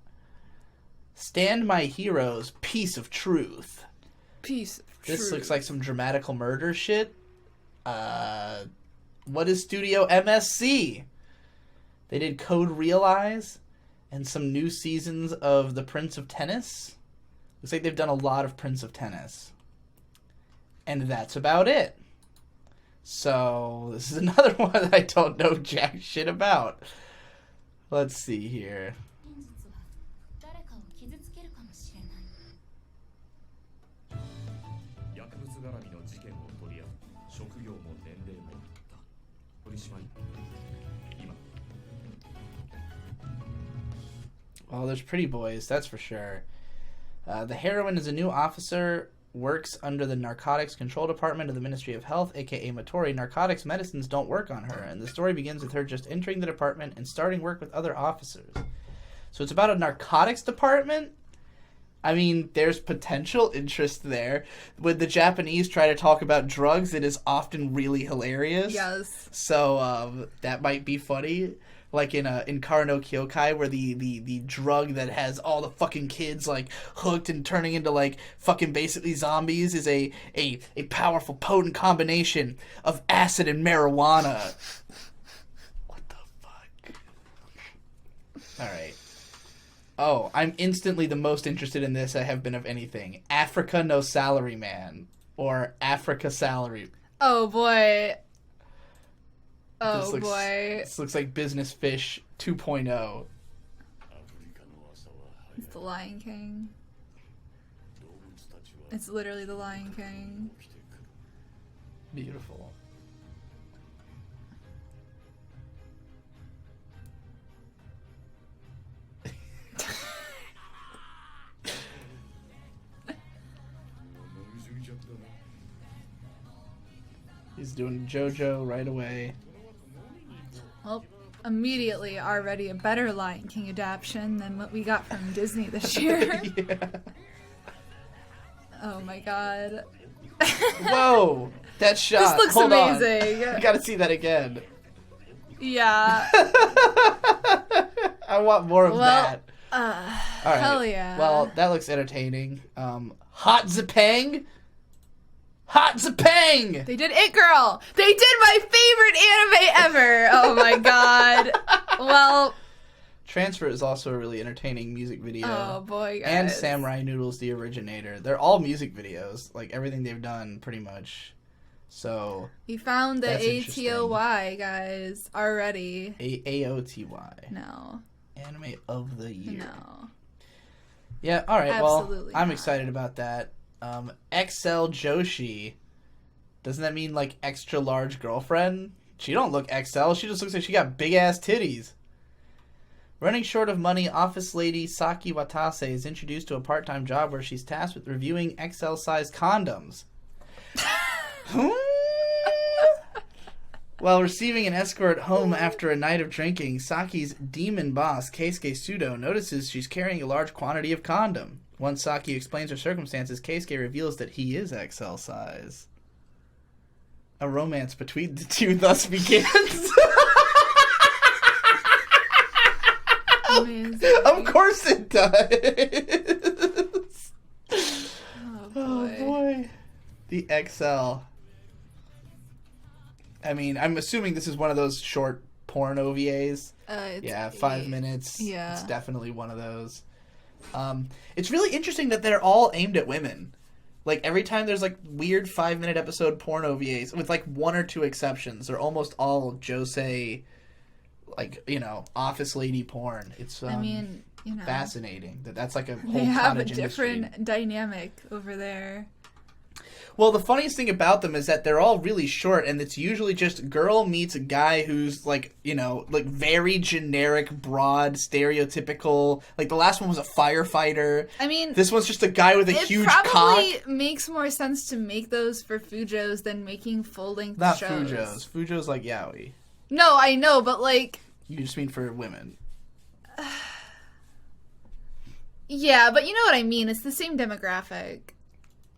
Stand My Heroes, Piece of Truth. Piece of Truth. This looks like some dramatical murder shit. What is Studio MSC? They did Code Realize and some new seasons of The Prince of Tennis. Looks like they've done a lot of Prince of Tennis. And that's about it. So, this is another one that I don't know jack shit about. Let's see here. Well, there's pretty boys, that's for sure. The heroine is a new officer, works under the Narcotics Control Department of the Ministry of Health, aka Matori. Narcotics medicines don't work on her, and the story begins with her just entering the department and starting work with other officers. So it's about a narcotics department? I mean, there's potential interest there. When the Japanese try to talk about drugs, it is often really hilarious. Yes. So that might be funny. Like in Kara no Kyokai, where the drug that has all the fucking kids like hooked and turning into like fucking basically zombies is a powerful, potent combination of acid and marijuana. What the fuck? Alright. Oh, I'm instantly the most interested in this I have been of anything. Africa No Salary Man. Or Africa Salary. Oh boy. Oh boy. This looks like Business Fish 2.0. It's the Lion King. It's literally the Lion King. Beautiful. He's doing JoJo right away. Well, immediately already a better Lion King adaptation than what we got from Disney this year. Yeah. Oh my god. Whoa! That shot. This looks Hold amazing. On. You gotta see that again. Yeah. I want more of that. All right. Hell yeah. Well, that looks entertaining. Hot Zapang? Hot Zapang! They did It Girl! They did my favorite anime ever! Oh my god. Well... Transfer is also a really entertaining music video. Oh boy, guys. And Samurai Noodles, the originator. They're all music videos. Like, everything they've done, pretty much. So... We found the ATOY, guys, already. AOTY. No. Anime of the Year. No. Yeah, alright, Absolutely well, I'm not. excited about that. XL Joshi. Doesn't that mean, like, extra large girlfriend? She don't look XL. She just looks like she got big-ass titties. Running short of money, office lady Saki Watase is introduced to a part-time job where she's tasked with reviewing XL-sized condoms. While receiving an escort home after a night of drinking, Saki's demon boss, Keisuke Sudo, notices she's carrying a large quantity of condom. Once Saki explains her circumstances, Keisuke reveals that he is XL size. A romance between the two thus begins. Amazing. Of course it does. Oh boy. The XL. I mean, I'm assuming this is one of those short porn OVAs. Yeah, 5 minutes. Yeah. It's definitely one of those. It's really interesting that they're all aimed at women. Like, every time there's, like, weird 5-minute episode porn OVAs, with, like, one or two exceptions, they're almost all josei, like, you know, office lady porn. It's, I mean, you know, fascinating. That's, like, a whole they have a cottage different industry. dynamic over there. Well, the funniest thing about them is that they're all really short, and it's usually just girl meets a guy who's, like, you know, like, very generic, broad, stereotypical. Like, the last one was a firefighter. I mean... This one's just a guy with a huge cock. It probably makes more sense to make those for Fujos than making full-length Not shows. Fujos. Fujos like yaoi. No, I know, but, like... You just mean for women. Yeah, but you know what I mean. It's the same demographic.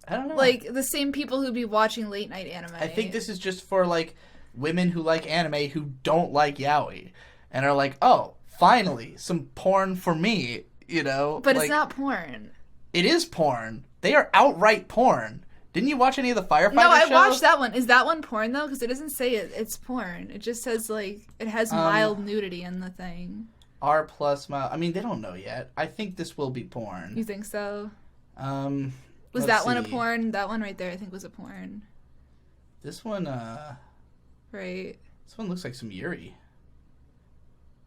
I don't know. Like, the same people who'd be watching late night anime. I think this is just for, like, women who like anime who don't like yaoi. And are like, oh, finally, some porn for me, you know? But like, it's not porn. It is porn. They are outright porn. Didn't you watch any of the Firefighter No, I show? watched that one. Is that one porn, though? Because it doesn't say it's porn. It just says, like, it has mild nudity in the thing. R plus mild. I mean, they don't know yet. I think this will be porn. You think so? Was that one a porn? That one right there, I think, was a porn. This one, Right. This one looks like some Yuri.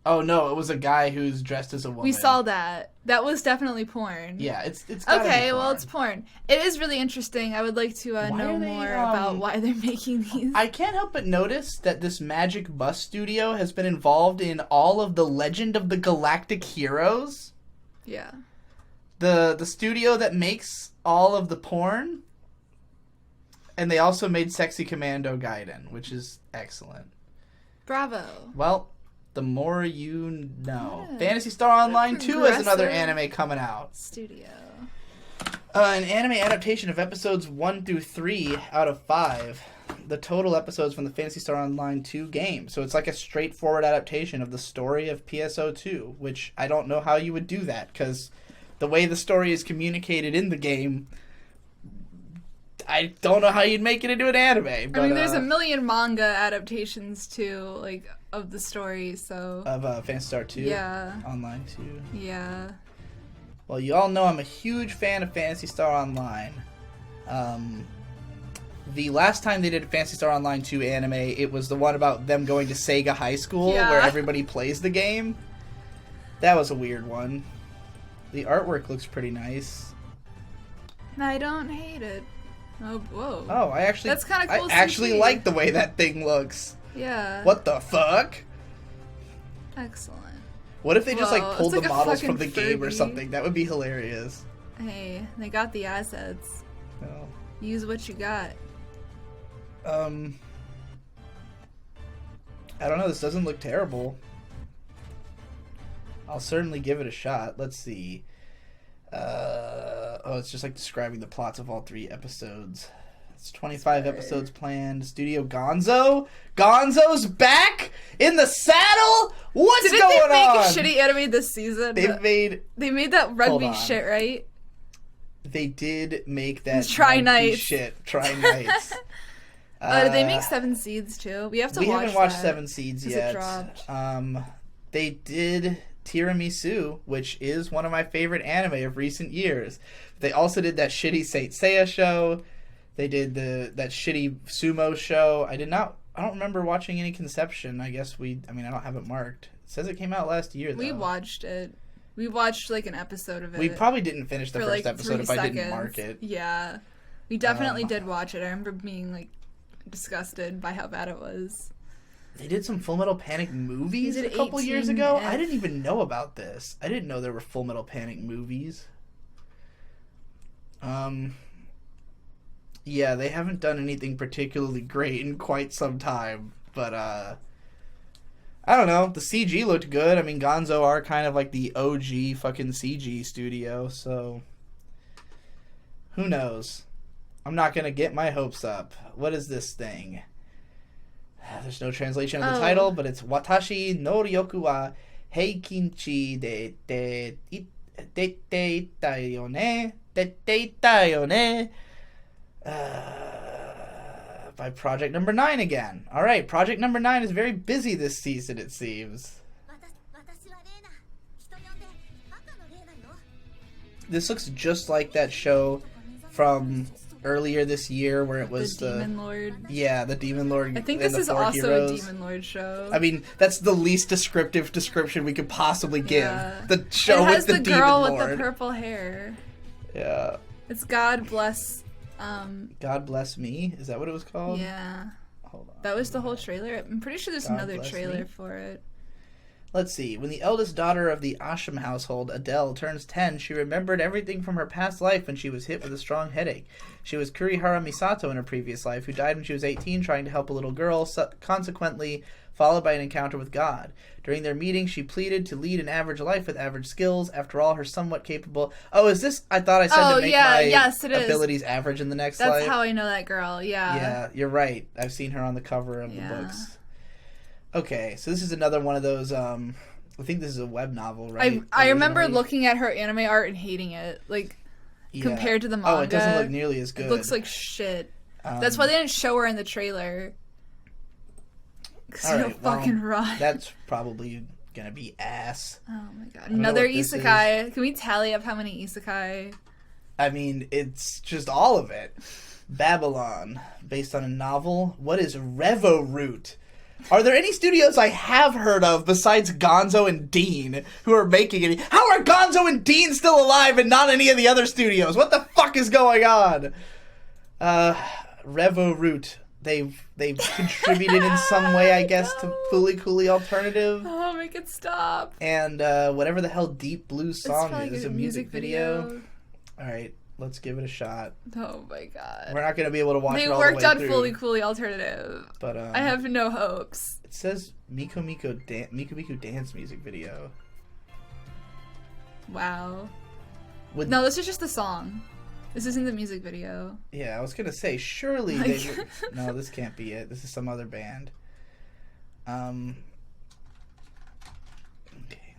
Oh, no, it was a guy who's dressed as a woman. We saw that. That was definitely porn. Yeah, it's gotta okay, be porn. well, it's porn. It is really interesting. I would like to know more about why they're making these. I can't help but notice that this Magic Bus Studio has been involved in all of the Legend of the Galactic Heroes. Yeah. The studio that makes all of the porn. And they also made Sexy Commando Gaiden, which is excellent. Bravo. Well, the more you know. Yeah. Phantasy Star Online 2 has another anime coming out. Studio. An anime adaptation of episodes 1 through 3 out of 5. The total episodes from the Phantasy Star Online 2 game. So it's like a straightforward adaptation of the story of PSO2, which I don't know how you would do that, because the way the story is communicated in the game, I don't know how you'd make it into an anime. But, I mean, there's a million manga adaptations too, like, of the story, so... Of Phantasy Star 2? Yeah. Online 2? Yeah. Well, you all know I'm a huge fan of Phantasy Star Online. The last time they did Phantasy Star Online 2 anime, it was the one about them going to Sega High School, where everybody plays the game. That was a weird one. The artwork looks pretty nice. I don't hate it. Oh, whoa. Oh, I actually... That's kind of cool. I actually like the way that thing looks. Yeah. What the fuck? Excellent. What if they just, like, pulled the models from the Furby. game or something? That would be hilarious. Hey, they got the assets. No. Use what you got. I don't know. This doesn't look terrible. I'll certainly give it a shot. Let's see. Oh, it's just like describing the plots of all 3 episodes. It's 25 episodes planned. Studio Gonzo? Gonzo's back in the saddle? What's going on? Didn't they make a shitty anime this season? They made that rugby shit, right? They did make that Try Nights shit. Try Nights. Did they make Seven Seeds too? We have to watch that. We haven't watched Seven Seeds yet. It dropped. They did Tiramisu, which is one of my favorite anime of recent years. They also did that shitty Saint Seiya show. They did that shitty sumo show. I don't remember watching any Conception. I guess I don't have it marked. It says it came out last year, though. We watched it. We watched, like, an episode of it. We probably didn't finish the first episode if I didn't mark it. Yeah. We definitely did watch it. I remember being, like, disgusted by how bad it was. They did some Full Metal Panic movies a couple years ago. I didn't even know about this. I didn't know there were Full Metal Panic movies. Yeah, they haven't done anything particularly great in quite some time. But, I don't know. The CG looked good. I mean, Gonzo are kind of like the OG fucking CG studio, so... Who knows? I'm not gonna get my hopes up. What is this thing? There's no translation of the title, but it's Watashi no Ryoku wa Heikinchi de ita yo ne. By Project Number 9 again. Alright, Project Number 9 is very busy this season, it seems. This looks just like that show from earlier this year where it was the Demon Lord. Yeah, the Demon Lord. I think this is also a Demon Lord show. I mean, that's the least descriptive description we could possibly give. Yeah. The show with the Demon Lord. It has the girl with the purple hair. Yeah. It's God Bless... God Bless Me? Is that what it was called? Yeah. Hold on. That was the whole trailer. I'm pretty sure there's another trailer for it. Let's see. When the eldest daughter of the Ashram household, Adele, turns 10, she remembered everything from her past life when she was hit with a strong headache. She was Kurihara Misato in her previous life, who died when she was 18 trying to help a little girl, consequently followed by an encounter with God. During their meeting, she pleaded to lead an average life with average skills. After all, her somewhat capable... Oh, is this... I thought I said to make my abilities average in the next life. That's how I know that girl, yeah. Yeah, you're right. I've seen her on the cover of the books. Okay, so this is another one of those, I think this is a web novel, right? I remember looking at her anime art and hating it, like, compared to the manga. Oh, it doesn't look nearly as good. It looks like shit. That's why they didn't show her in the trailer. Because fucking rot. That's probably gonna be ass. Oh my god. Another isekai. Can we tally up how many isekai? I mean, it's just all of it. Babylon, based on a novel. What is Revo Root? Are there any studios I have heard of besides Gonzo and Dean who are making it? How are Gonzo and Dean still alive and not any of the other studios? What the fuck is going on? Revo Root. They've contributed in some way, I guess, to Fooly Cooly Alternative. Oh, make it stop. And whatever the hell Deep Blue Song is a music video. All right. Let's give it a shot. Oh my god. We're not going to be able to watch it all the way through. They worked on Fully Coolly Alternative. But I have no hopes. It says Miku Miku Dance music video. Wow. No, this is just the song. This isn't the music video. Yeah, I was going to say, surely they... No, this can't be it. This is some other band. Okay,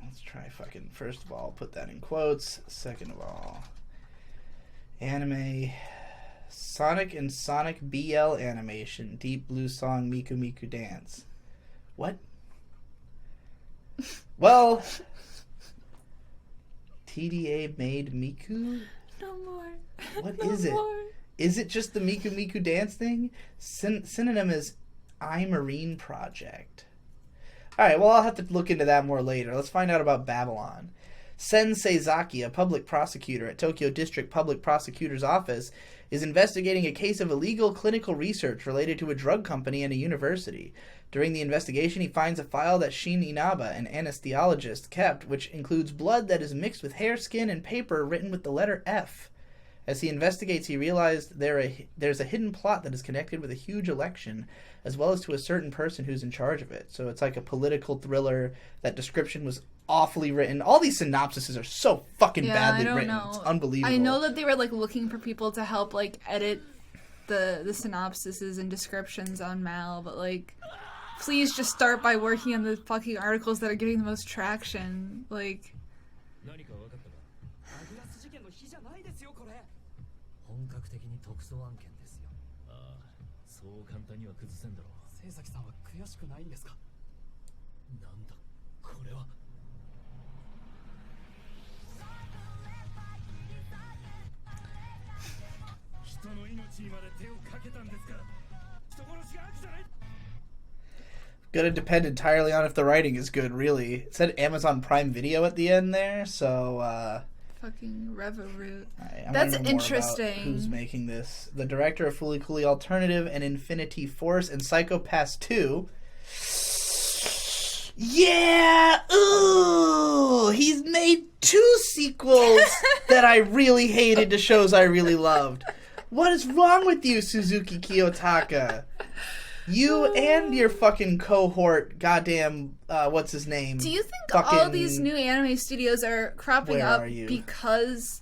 let's try fucking... First of all, put that in quotes. Second of all... Anime, Sonic and Sonic BL animation, Deep Blue Song, Miku Miku Dance. What? Well, TDA made Miku? No more. What is it? Is it just the Miku Miku Dance thing? Synonym is iMarine Project. Alright, well, I'll have to look into that more later. Let's find out about Babylon. Sen Seizaki, a public prosecutor at Tokyo District Public Prosecutor's Office, is investigating a case of illegal clinical research related to a drug company and a university. During the investigation, he finds a file that Shin Inaba, an anesthesiologist, kept, which includes blood that is mixed with hair, skin, and paper written with the letter F. As he investigates, he realized there's a hidden plot that is connected with a huge election, as well as to a certain person who's in charge of it. So it's like a political thriller. That description was awfully written. All these synopsises are so fucking badly written. Know. It's unbelievable. I know that they were like looking for people to help like edit the synopsises and descriptions on Mal, but like please just start by working on the fucking articles that are getting the most traction. Like gonna depend entirely on if the writing is good, really. It said Amazon Prime Video at the end there, so fucking Revo-Root. Right, that's interesting. Who's making this? The director of Fooly Cooly Alternative and Infinity Force and Psycho Pass 2. Yeah! Ooh! He's made 2 sequels that I really hated to shows I really loved. What is wrong with you, Suzuki Kiyotaka? You and your fucking cohort, goddamn, what's his name? Do you think all these new anime studios are cropping up because,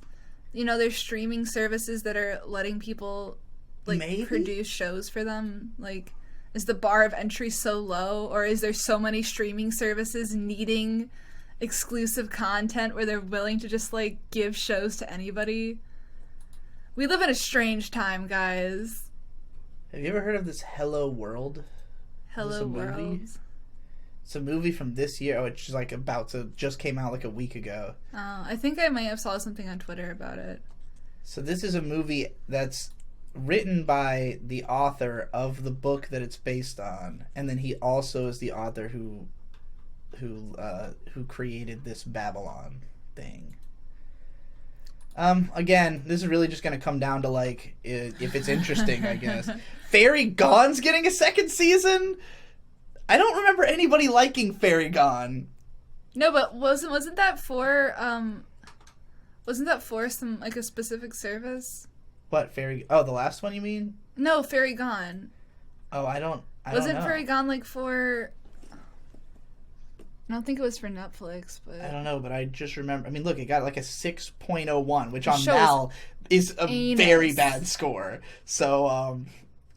you know, there's streaming services that are letting people, like, produce shows for them? Like, is the bar of entry so low, or is there so many streaming services needing exclusive content where they're willing to just, like, give shows to anybody? We live in a strange time, guys. Have you ever heard of this Hello World? Hello World. It's a movie from this year. Oh, it's like just came out like a week ago. Oh, I think I might have saw something on Twitter about it. So this is a movie that's written by the author of the book that it's based on, and then he also is the author who created this Babylon thing. Again, this is really just going to come down to, like, if it's interesting, I guess. Fairy Gone's getting a second season? I don't remember anybody liking Fairy Gone. No, but wasn't that for some like a specific service? What, Fairy? Oh, the last one you mean? No, Fairy Gone. Oh, I don't Wasn't know. Fairy Gone like for? I don't think it was for Netflix, but I don't know. But I just remember. I mean, look, it got like a 6.01, which on Mal is a very bad score. So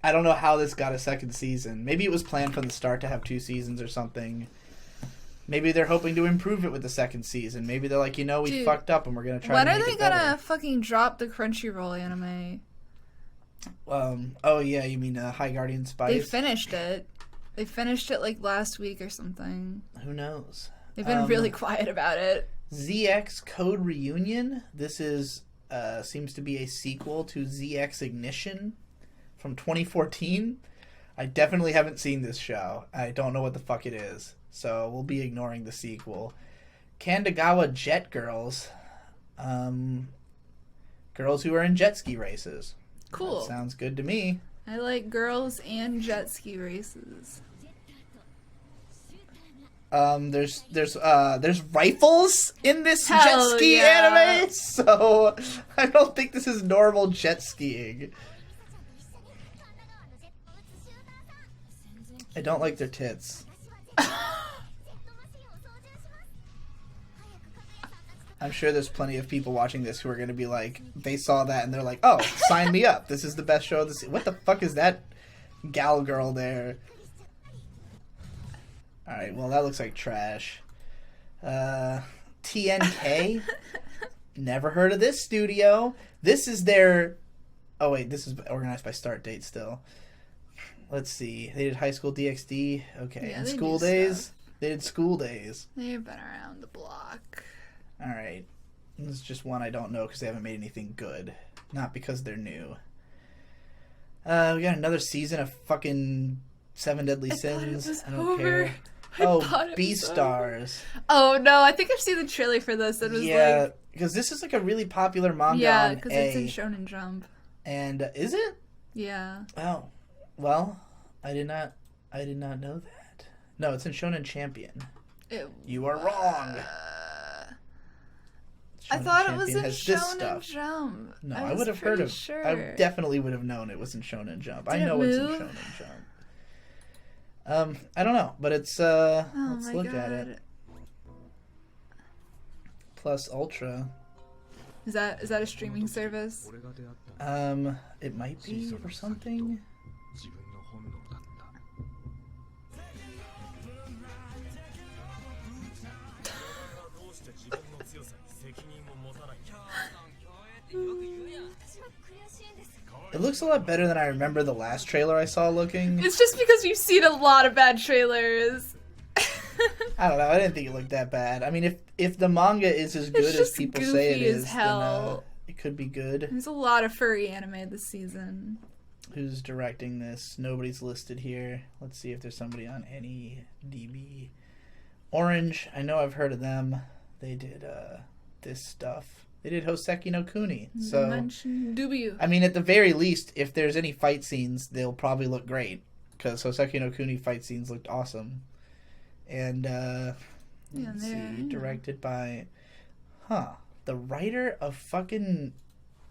I don't know how this got a second season. Maybe it was planned from the start to have 2 seasons or something. Maybe they're hoping to improve it with the second season. Maybe they're like, we fucked up and we're gonna try. When are they gonna fucking drop the Crunchyroll anime? Oh yeah, you mean High Guardian Spice? They finished it. They finished it like last week or something. Who knows? They've been really quiet about it. ZX Code Reunion. This is seems to be a sequel to ZX Ignition from 2014. I definitely haven't seen this show. I don't know what the fuck it is. So we'll be ignoring the sequel. Kandagawa Jet Girls. Girls who are in jet ski races. Cool. That sounds good to me. I like girls and jet ski races. There's rifles in this jet ski anime, so I don't think this is normal jet skiing. I don't like their tits. I'm sure there's plenty of people watching this who are going to be like, they saw that and they're like, oh, sign me up. This is the best show of the season. What the fuck is that gal girl there? Alright, well, that looks like trash. TNK? Never heard of this studio. This is their... Oh, wait, this is organized by start date still. Let's see. They did High School DxD. Okay, yeah, and School Days? Stuff. They did School Days. They've been around the block. Alright. This is just one I don't know because they haven't made anything good. Not because they're new. We got another season of fucking Seven Deadly Sins. I don't care. Beastars. Oh no, I think I've seen the trailer for this. It was because this is like a really popular manga. Yeah, because it's in Shonen Jump. And is it? Yeah. Oh, well, I did not know that. No, it's in Shonen Champion. You are wrong. I thought it was in Shonen Jump. No, I would have heard of. Sure. I definitely would have known it was in Shonen Jump. I know it's in Shonen Jump. I don't know, but it's let's look at it. Plus Ultra. Is that a streaming service? It might be or something. It looks a lot better than I remember the last trailer I saw looking. It's just because we've seen a lot of bad trailers. I don't know. I didn't think it looked that bad. I mean, if the manga is as good as people say it is, then it could be good. There's a lot of furry anime this season. Who's directing this? Nobody's listed here. Let's see if there's somebody on any DB. Orange. I know I've heard of them. They did this stuff. They did Hoseki no Kuni. So, I mean, at the very least, if there's any fight scenes, they'll probably look great. Because Hoseki no Kuni fight scenes looked awesome. And, let's see, directed by, the writer of fucking,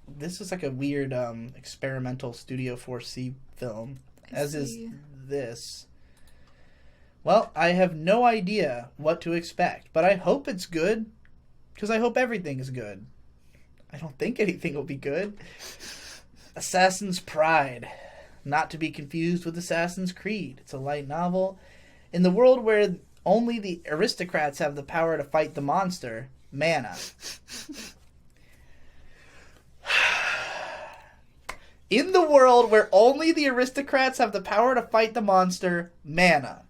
this is like a weird experimental Studio 4C film, as is this. Well, I have no idea what to expect, but I hope it's good, because I hope everything is good. I don't think anything will be good. Assassin's Pride. Not to be confused with Assassin's Creed. It's a light novel. In the world where only the aristocrats have the power to fight the monster, mana. In the world where only the aristocrats have the power to fight the monster, mana.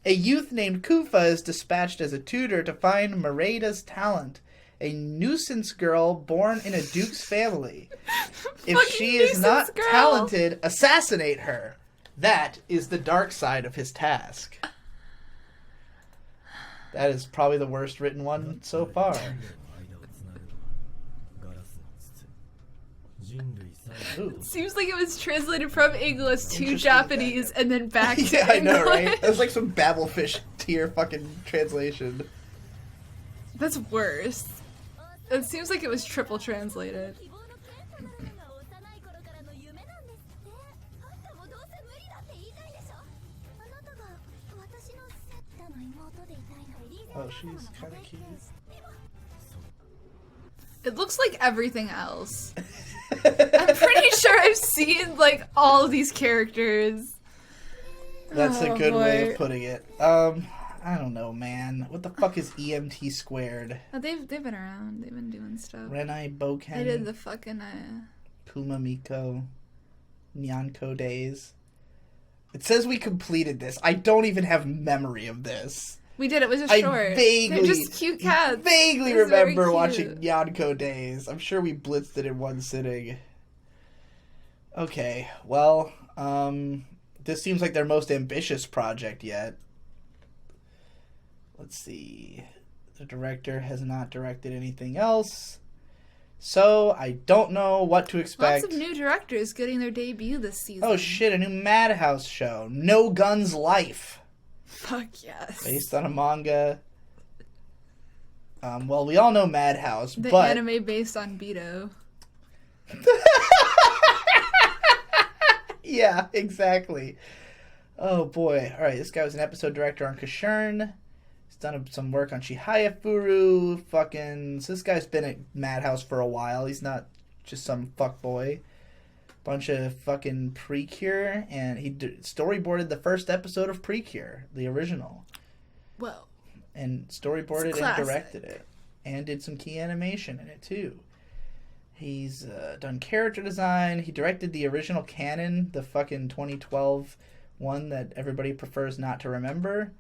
A youth named Kufa is dispatched as a tutor to find Mareda's talent, a nuisance girl born in a duke's family. If she is not talented, assassinate her. That is the dark side of his task. That is probably the worst written one so far. It seems like it was translated from English to Japanese and then back to English. I know, right? It was like some Babelfish tier fucking translation. That's worse. It seems like it was triple translated. Oh, she's kind of cute. It looks like everything else. I'm pretty sure I've seen, like, all of these characters. That's a good way of putting it. I don't know, man. What the fuck is EMT squared? Oh, they've been around. They've been doing stuff. Renai Boken. They did the fucking, Puma Miko. Nyanko days. It says we completed this. I don't even have memory of this. We did. It was a short. They're just cute cats. Vaguely remember watching Nyanko days. I'm sure we blitzed it in one sitting. Okay, well, this seems like their most ambitious project yet. Let's see. The director has not directed anything else. So, I don't know what to expect. Lots of new directors getting their debut this season. Oh shit, a new Madhouse show. No Guns Life. Fuck yes. Based on a manga. Well, we all know Madhouse, the but... anime based on Beto. Yeah, exactly. Oh boy. Alright, this guy was an episode director on Kashurn. He's done some work on Chihaya fucking... So this guy's been at Madhouse for a while. He's not just some fuckboy. Bunch of fucking Precure, and he storyboarded the first episode of Precure, the original. Whoa. And storyboarded and directed it. And did some key animation in it, too. He's done character design. He directed the original canon, the fucking 2012 one that everybody prefers not to remember.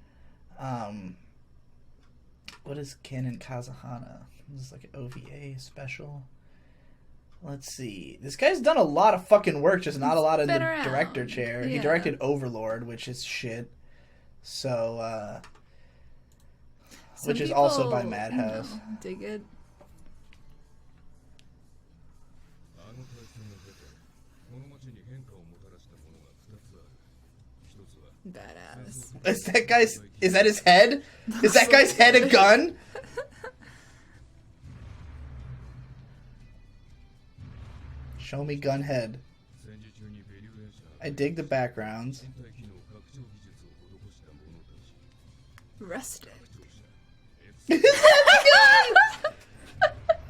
What is Canon Kazahana? This is like an OVA special. Let's see. This guy's done a lot of fucking work, just not a lot in the director chair. Yeah. He directed Overlord, which is shit. So, which is also by Madhouse. Dig it. Badass. Is that his head? Is that guy's head a gun? Show me gun head. I dig the backgrounds. Rustic.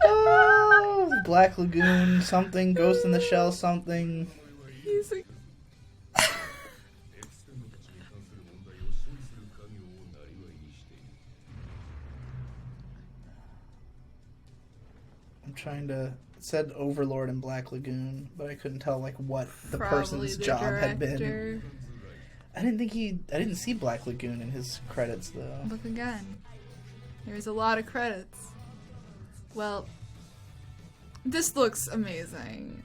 Oh, Black Lagoon, something, Ghost in the Shell, something. He's like... I'm trying to... It said Overlord and Black Lagoon, but I couldn't tell like what the person's job had been. I didn't see Black Lagoon in his credits though. Look again. There's a lot of credits. Well, this looks amazing.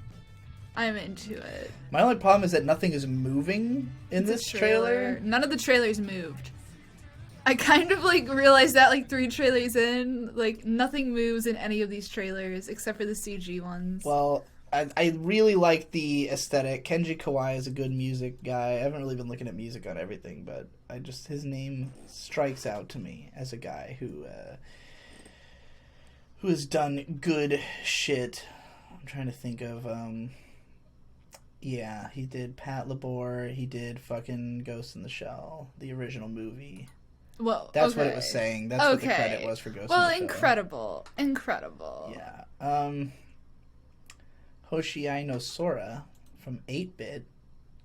I'm into it. My only problem is that nothing is moving in this trailer. None of the trailers moved. I kind of like realized that like 3 trailers in, like nothing moves in any of these trailers except for the CG ones. Well, I really like the aesthetic. Kenji Kawai is a good music guy. I haven't really been looking at music on everything, but his name strikes out to me as a guy who has done good shit. I'm trying to think of yeah, he did Pat Labor, he did fucking Ghost in the Shell, the original movie. Well, that's what it was saying. That's what the credit was for Ghost in the Shell. Well, incredible. Yeah. Hoshiai no Sora from 8-Bit.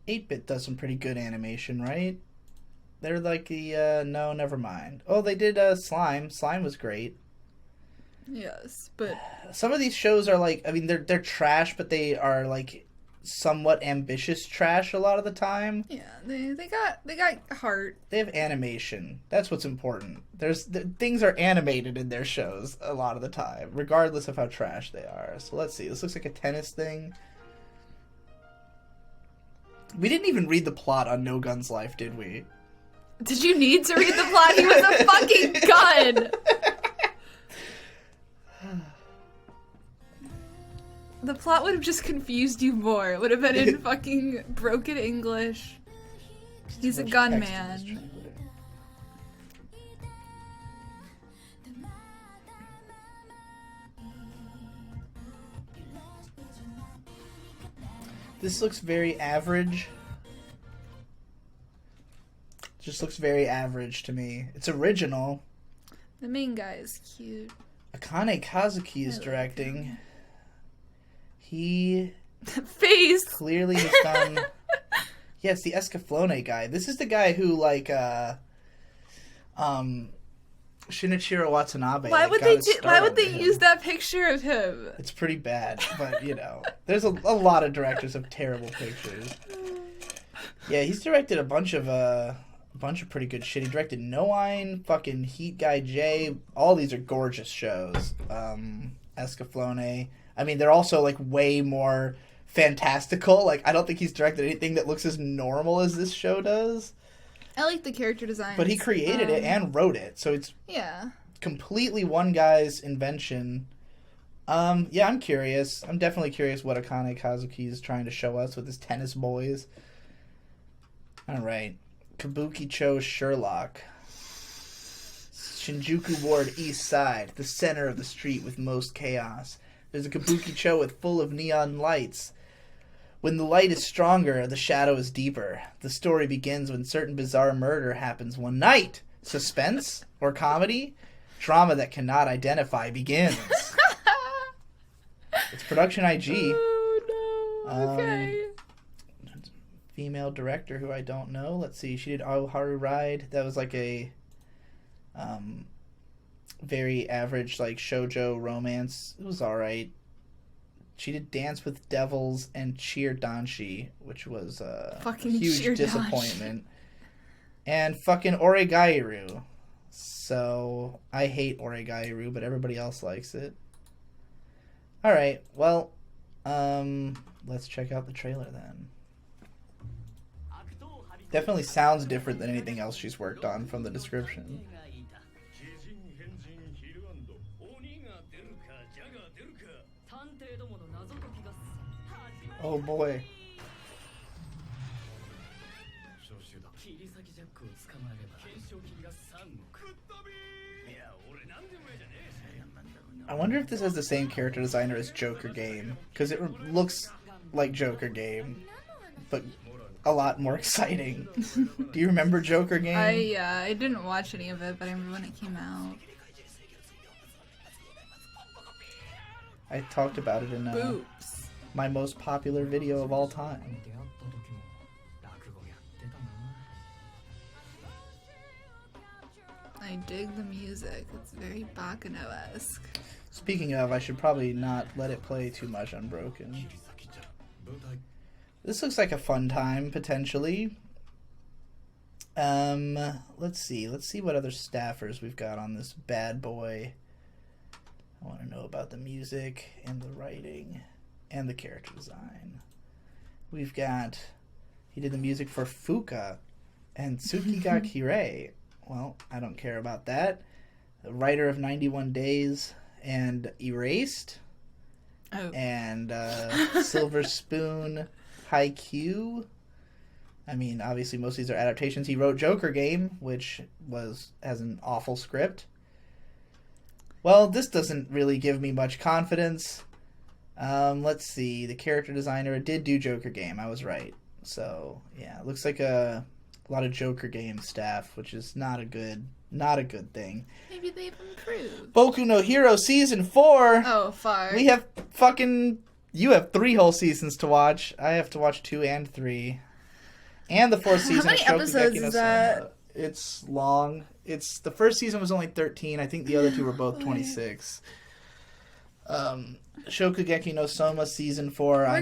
8-Bit does some pretty good animation, right? They're like the, no, never mind. Oh, they did Slime. Slime was great. Yes, but... Some of these shows are like, I mean, they're trash, but they are like somewhat ambitious trash a lot of the time. Yeah, they got heart. They have animation. That's what's important. Things are animated in their shows a lot of the time, regardless of how trash they are. So let's see. This looks like a tennis thing. We didn't even read the plot on No Guns Life, did we? Did you need to read the plot? He was a fucking gun! The plot would have just confused you more. It would have been in fucking broken English. He's a gunman. This looks very average. Just looks very average to me. It's original. The main guy is cute. Akane Kazuki is directing. He face clearly has done. Yes, the Escaflowne guy. This is the guy who Shinichiro Watanabe. Why would they use that picture of him? It's pretty bad, but there's a lot of directors of terrible pictures. Yeah, he's directed a bunch of pretty good shit. He directed Noine, fucking Heat Guy J. All these are gorgeous shows. Escaflowne. I mean, they're also like way more fantastical. Like, I don't think he's directed anything that looks as normal as this show does. I like the character design. But he created it and wrote it, so it's completely one guy's invention. Yeah, I'm curious. I'm definitely curious what Akane Kazuki is trying to show us with his tennis boys. All right. Kabuki-cho Sherlock. Shinjuku Ward East Side, the center of the street with most chaos. There's a Kabuki-cho full of neon lights. When the light is stronger, the shadow is deeper. The story begins when certain bizarre murder happens one night. Suspense or comedy? Drama that cannot identify begins. It's production IG. Oh, no. Okay. Female director who I don't know. Let's see. She did Oharu Ride. That was like a very average like shoujo romance. It was alright. She did Dance with Devils and Cheer Danshi, which was a huge disappointment. And fucking Oregairu. So, I hate Oregairu, but everybody else likes it. Alright, well, let's check out the trailer then. Definitely sounds different than anything else she's worked on from the description. Oh boy. I wonder if this has the same character designer as Joker Game, because it looks like Joker Game, but a lot more exciting. Do you remember Joker Game? I didn't watch any of it, but I remember when it came out. I talked about it in my most popular video of all time. I dig the music. It's very Bakano-esque. Speaking of, I should probably not let it play too much unbroken. This looks like a fun time, potentially. Let's see what other staffers we've got on this bad boy. I want to know about the music and the writing and the character design. We've got, he did the music for Fuka and Tsukiga Kirei. Well, I don't care about that. The writer of 91 Days and Erased. Oh. And Silver Spoon, Haikyuu. I mean, obviously most of these are adaptations. He wrote Joker Game, which has an awful script. Well, this doesn't really give me much confidence. Let's see. The character designer did do Joker Game. I was right. So, yeah. It looks like a lot of Joker Game staff, which is not a good thing. Maybe they've improved. Boku no Hero Season 4. Oh, far. We have you have 3 whole seasons to watch. I have to watch 2 and 3. And the 4th season. How many episodes is that? It's long. The first season was only 13. I think the other 2 were both 26. Shokugeki no Soma Season 4. We're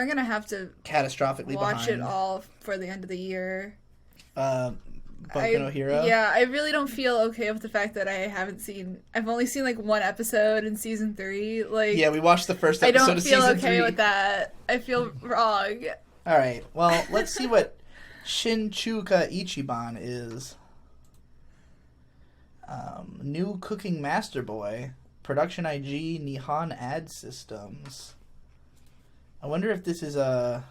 gonna have to catastrophically watch behind. It all for the end of the year. Boku no Hero? Yeah, I really don't feel okay with the fact that I've only seen like 1 episode in Season 3. Like, yeah, we watched the first episode of Season 3. I don't feel okay with that. I feel wrong. Alright, well, let's see what Shinchuka Ichiban is. New Cooking Master Boy. Production IG Nihon Ad Systems. I wonder if this is they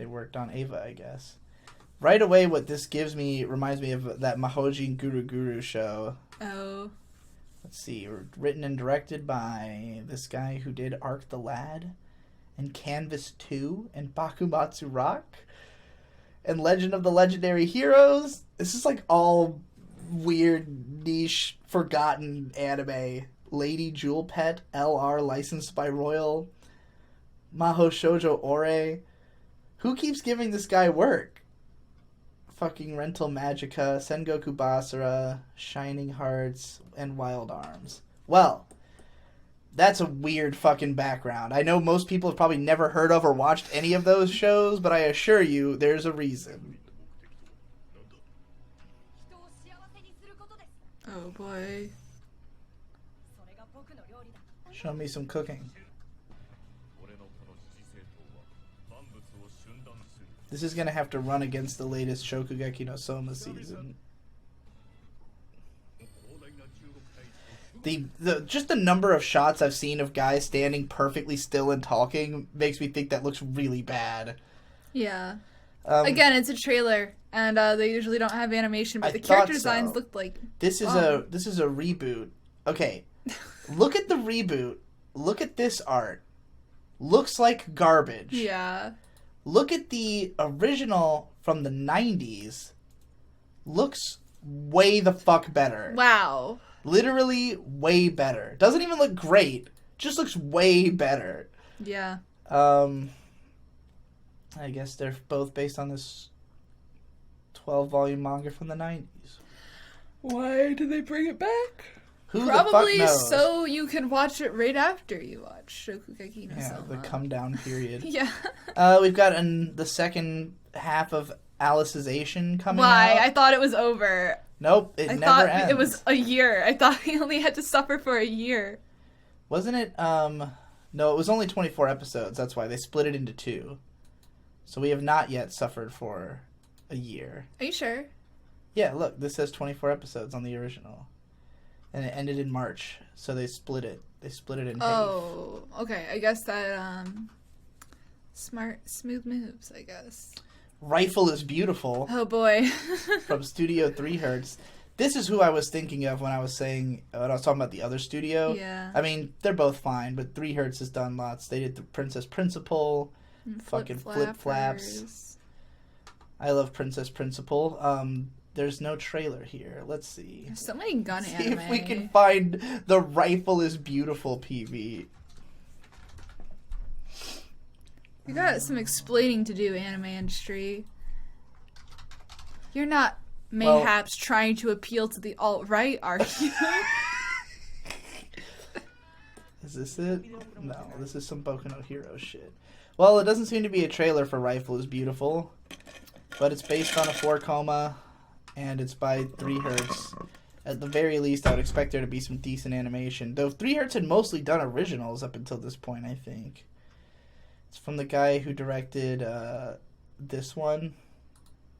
worked on Ava, I guess. Right away, what this reminds me of that Mahojin Guru Guru show. Oh. Let's see. Written and directed by this guy who did Arc the Lad. and Canvas 2 and Bakumatsu Rock and Legend of the Legendary Heroes. This is like all weird, niche, forgotten anime. Lady Jewel Pet, LR, licensed by Royal. Maho Shoujo Ore. Who keeps giving this guy work? Fucking Rental Magica, Sengoku Basara, Shining Hearts, and Wild Arms. Well, that's a weird fucking background. I know most people have probably never heard of or watched any of those shows, but I assure you there's a reason. Oh boy. Show me some cooking. This is gonna have to run against the latest Shokugeki no Soma season. Just the number of shots I've seen of guys standing perfectly still and talking makes me think that looks really bad. Yeah. Again, it's a trailer, and they usually don't have animation, but the character designs looked like this is a reboot. Okay, look at the reboot. Look at this art. Looks like garbage. Yeah. Look at the original from the 90s. Looks way the fuck better. Wow. Literally way better. Doesn't even look great. Just looks way better. Yeah. I guess they're both based on this 12-volume manga from the 90s. Why did they bring it back? Who Probably the fuck knows? So you can watch it right after you watch Shokugeki no Soma. Yeah, the come down period. Yeah. We've got the second half of Alice's Asian coming out. Why? I thought it was over. Nope, it never ends. It was a year. I thought he only had to suffer for a year. Wasn't it? No, it was only 24 episodes. That's why they split it into 2. So we have not yet suffered for a year. Are you sure? Yeah, look, this says 24 episodes on the original. And it ended in March, so they split it. They split it in half. Oh, okay. I guess that, smooth moves, I guess. Rifle is Beautiful. Oh, boy. From Studio 3 Hertz. This is who I was thinking of when I was talking about the other studio. Yeah. I mean, they're both fine, but 3 Hertz has done lots. They did the Princess Principal, fucking Flip Flaps. I love Princess Principal. There's no trailer here. Let's see. There's so many gun anime. See if we can find the Rifle is Beautiful PV. You got some explaining to do, anime industry. You're not mayhaps trying to appeal to the alt-right, are you? Is this it? No, this is some Boku no Hero shit. Well, it doesn't seem to be a trailer for Rifle is Beautiful, but it's based on a 4-coma, and it's by 3 Hertz. At the very least, I would expect there to be some decent animation, though 3 Hertz had mostly done originals up until this point, I think. It's from the guy who directed this one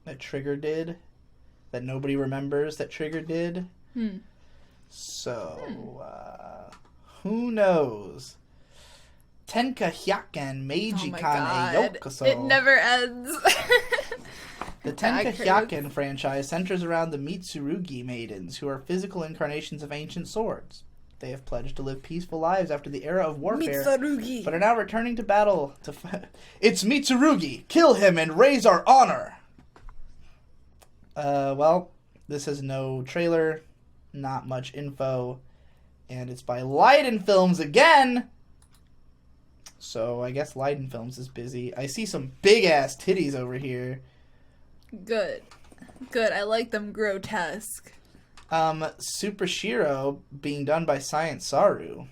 that Trigger did, that nobody remembers that Trigger did. So, who knows? Tenka Hyakken Meiji Kane Yokoso. It never ends. The Tenka Hyakken franchise centers around the Mitsurugi maidens, who are physical incarnations of ancient swords. They have pledged to live peaceful lives after the era of warfare, Mitsurugi. but are now returning to battle to fight. It's Mitsurugi! Kill him and raise our honor! Well, this has no trailer, not much info, and it's by Leiden Films again! So I guess Leiden Films is busy. I see some big-ass titties over here. Good. Good, I like them grotesque. Super Shiro being done by Science Saru.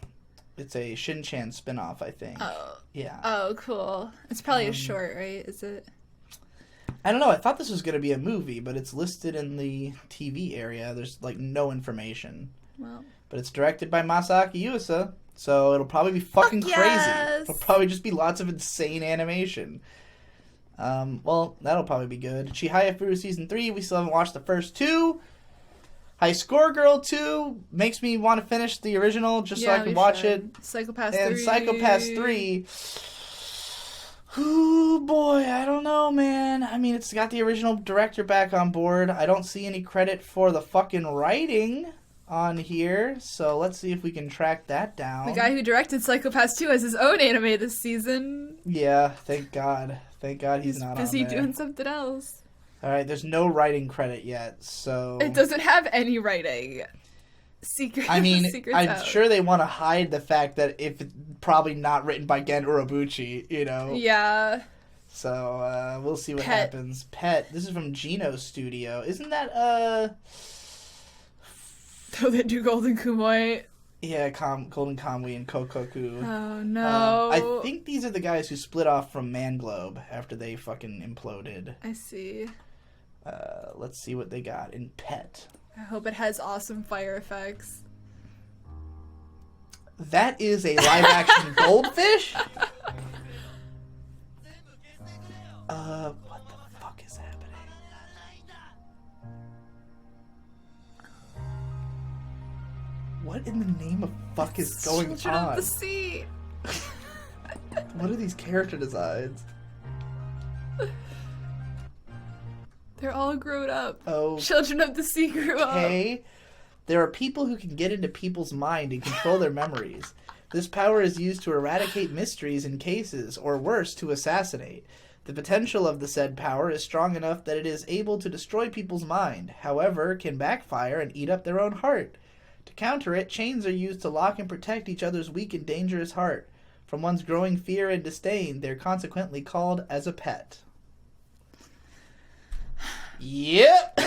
It's a Shin-chan spinoff, I think. Oh. Yeah. Oh, cool. It's probably a short, right? Is it? I don't know. I thought this was going to be a movie, but it's listed in the TV area. There's, like, no information. Well. But it's directed by Masaaki Yuasa, so it'll probably be fucking crazy. It'll probably just be lots of insane animation. Well, that'll probably be good. Chihaya Furu Season 3, we still haven't watched the first 2. High Score Girl 2 makes me want to finish the original just so I can watch it. Psychopath 3. And Psychopath 3. Ooh, boy, I don't know, man. I mean, it's got the original director back on board. I don't see any credit for the fucking writing on here, so let's see if we can track that down. The guy who directed Psychopath 2 has his own anime this season. Yeah, thank God. Thank God he's not busy on there. doing something else. All right, there's no writing credit yet, so... It doesn't have any writing. I mean, I'm out. sure they want to hide the fact that if it's probably not written by Gen Urobuchi, you know? Yeah. So, we'll see what happens. Pet. This is from Geno Studio. Isn't that, Oh, they do Golden Kamuy. Yeah, Golden Kamuy and Kokoku. Oh, no. I think these are the guys who split off from Manglobe after they fucking imploded. I see. Let's see what they got in Pet. I hope it has awesome fire effects. That is a live-action goldfish? What the fuck is happening? What in the name of fuck is going Children on? of the Sea. What are these character designs? They're all grown up. Oh. Children of the Sea grew up. Okay. There are people who can get into people's mind and control their memories. This power is used to eradicate mysteries in cases, or worse, to assassinate. The potential of the said power is strong enough that it is able to destroy people's mind, however, can backfire and eat up their own heart. To counter it, chains are used to lock and protect each other's weak and dangerous heart. From one's growing fear and disdain, they're consequently called as a pet. Yep!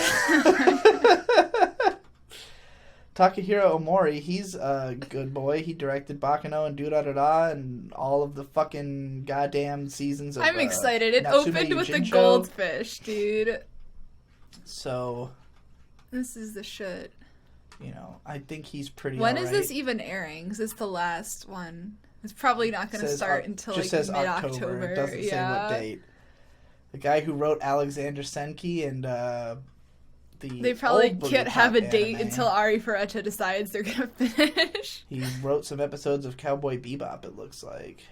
Takahiro Omori, he's a good boy. He directed Bakano and Durarara and all of the fucking goddamn seasons of I'm excited. It Natsume opened with the Yujincho. goldfish, dude. So... This is the shit. You know, I think he's pretty When alright. is this even airing? Because it's the last one. It's probably not going to start until like mid-October. It doesn't say what date. The guy who wrote Alexander Senki and they probably can't have a date anime. until Ari Ferretta decides they're gonna finish. He wrote some episodes of Cowboy Bebop, it looks like.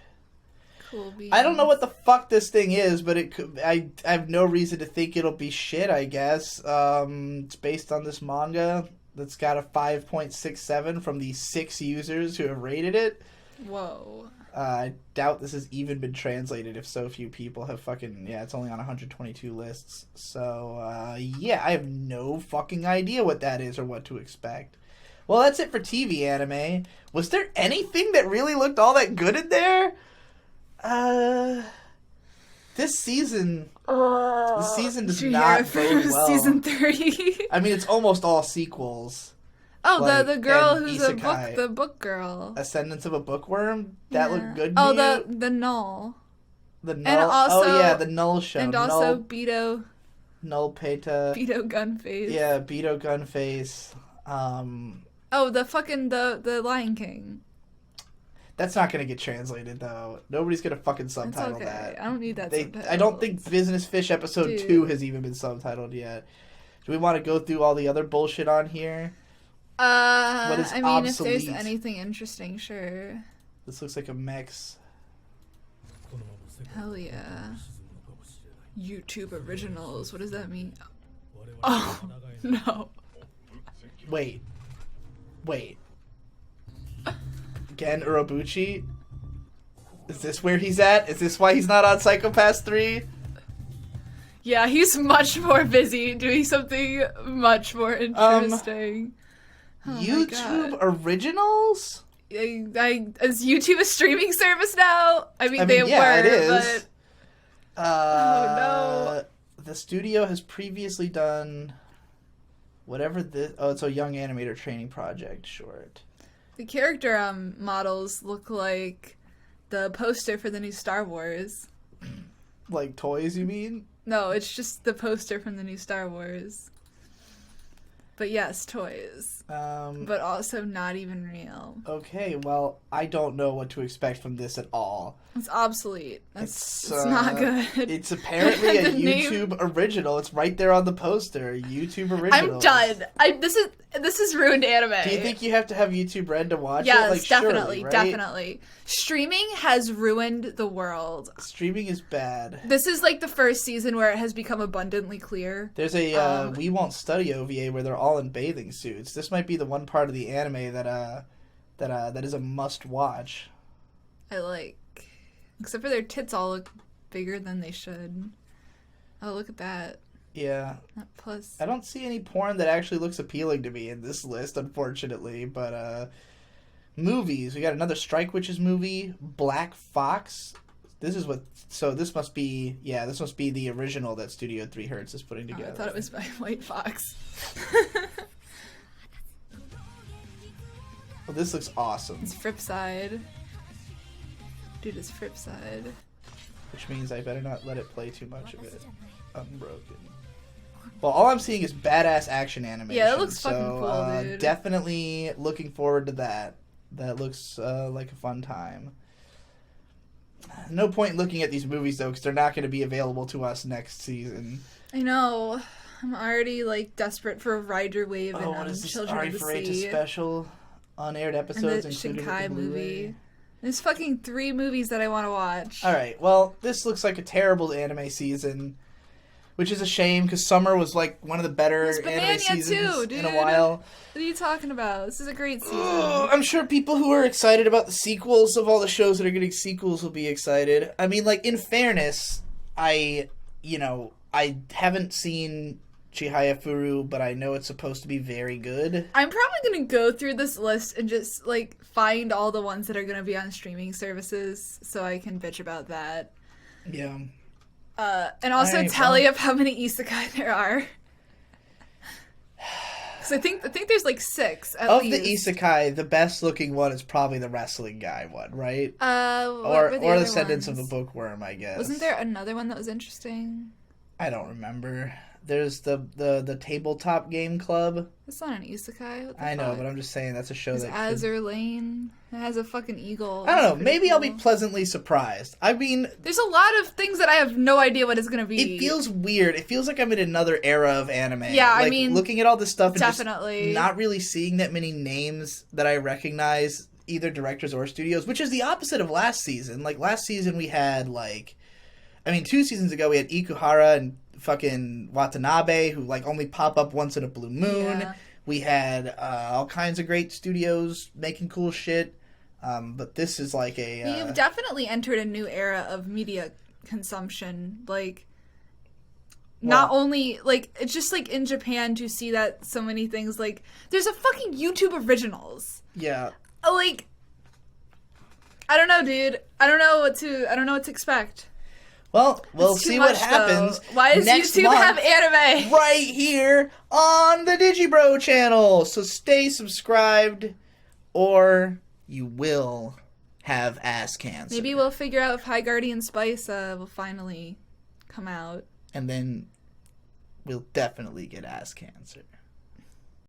Cool beans. I don't know what the fuck this thing is, but it could, I have no reason to think it'll be shit, I guess. It's based on this manga that's got a 5.67 from the 6 users who have rated it. Whoa. I doubt this has even been translated if so few people have fucking... Yeah, it's only on 122 lists. So, yeah, I have no fucking idea what that is or what to expect. Well, that's it for TV anime. Was there anything that really looked all that good in there? This season... This season does not bode well. Season 30. I mean, it's almost all sequels. Oh, like, the girl who's isekai. the book girl. Ascendance of a Bookworm? That looked good to you? you? The Null. The Null? And also, the Null show. And also Beto. Null Peta. Beto Gunface. Yeah, Beto Gunface. Oh, the fucking, the Lion King. That's not going to get translated, though. Nobody's going to fucking subtitle that. I don't need that subtitle. I don't think Business Fish Episode 2 has even been subtitled yet. Do we want to go through all the other bullshit on here? What is obsolete? If there's anything interesting, sure. This looks like a mix. Hell yeah. YouTube originals. What does that mean? Oh, no. Wait. Gen Urobuchi? Is this where he's at? Is this why he's not on Psycho-Pass 3? Yeah, he's much more busy doing something much more interesting. YouTube originals? Is YouTube a streaming service now? I mean they were, it is. But... oh, no. The studio has previously done whatever this... Oh, it's a young animator training project short. The character models look like the poster for the new Star Wars. Like toys, you mean? No, it's just the poster from the new Star Wars. But yes, toys. But also not even real. Okay, well, I don't know what to expect from this at all. It's obsolete. It's not good. It's apparently a YouTube original. It's right there on the poster. YouTube original. I'm done. This is ruined anime. Do you think you have to have YouTube Red to watch it? Yes, definitely, surely, right? definitely. Streaming has ruined the world. Streaming is bad. This is like the first season where it has become abundantly clear. There's a We Won't Study OVA where they're all in bathing suits. This might be the one part of the anime that is a must watch. I like. Except for their tits all look bigger than they should. Oh, look at that. Yeah. That puss. I don't see any porn that actually looks appealing to me in this list, unfortunately. But, movies. We got another Strike Witches movie, Black Fox. This must be the original that Studio 3 Hertz is putting together. I thought it was by White Fox. Well, this looks awesome. It's Fripside. Dude, it's Fripside. Which means I better not let it play too much of it unbroken. Well, all I'm seeing is badass action animation. Yeah, it looks fucking cool, dude. Definitely looking forward to that. That looks like a fun time. No point in looking at these movies, though, because they're not going to be available to us next season. I know. I'm already, desperate for a Rider Wave and what is this? Children Ari of the Ferreira Sea. special unaired episodes and the included Shinkai with the movie. There's fucking 3 movies that I want to watch. Alright, well, this looks like a terrible anime season, which is a shame, because summer was, one of the better anime seasons in a while. What are you talking about? This is a great season. I'm sure people who are excited about the sequels of all the shows that are getting sequels will be excited. I mean, in fairness, I haven't seen Chihaya Furu, but I know it's supposed to be very good. I'm probably going to go through this list and just, find all the ones that are going to be on streaming services so I can bitch about that. Yeah. And also tally up how many isekai there are. Because I think there's 6 at least. Of the isekai, the best looking one is probably the wrestling guy one, right? Or the Descendants of the Bookworm, I guess. Wasn't there another one that was interesting? I don't remember. There's the tabletop game club. That's not an isekai. What the I know, fuck? but I'm just saying that's a show that Azur Lane. It has a fucking eagle. I don't know. Maybe cool. I'll be pleasantly surprised. I mean, there's a lot of things that I have no idea what it's gonna be. It feels weird. It feels like I'm in another era of anime. Yeah, I mean, looking at all this stuff and definitely just not really seeing that many names that I recognize, either directors or studios, which is the opposite of last season. Last season we had 2 seasons ago we had Ikuhara and fucking Watanabe, who only pop up once in a blue moon. Yeah. We had all kinds of great studios making cool shit, but this is you've definitely entered a new era of media consumption. Not only it's just in Japan to see that so many things there's a fucking YouTube originals. Yeah. I don't know, dude. I don't know what to expect. Well, we'll see what happens. Why does YouTube have anime? Right here on the Digibro channel. So stay subscribed or you will have ass cancer. Maybe we'll figure out if High Guardian Spice will finally come out. And then we'll definitely get ass cancer.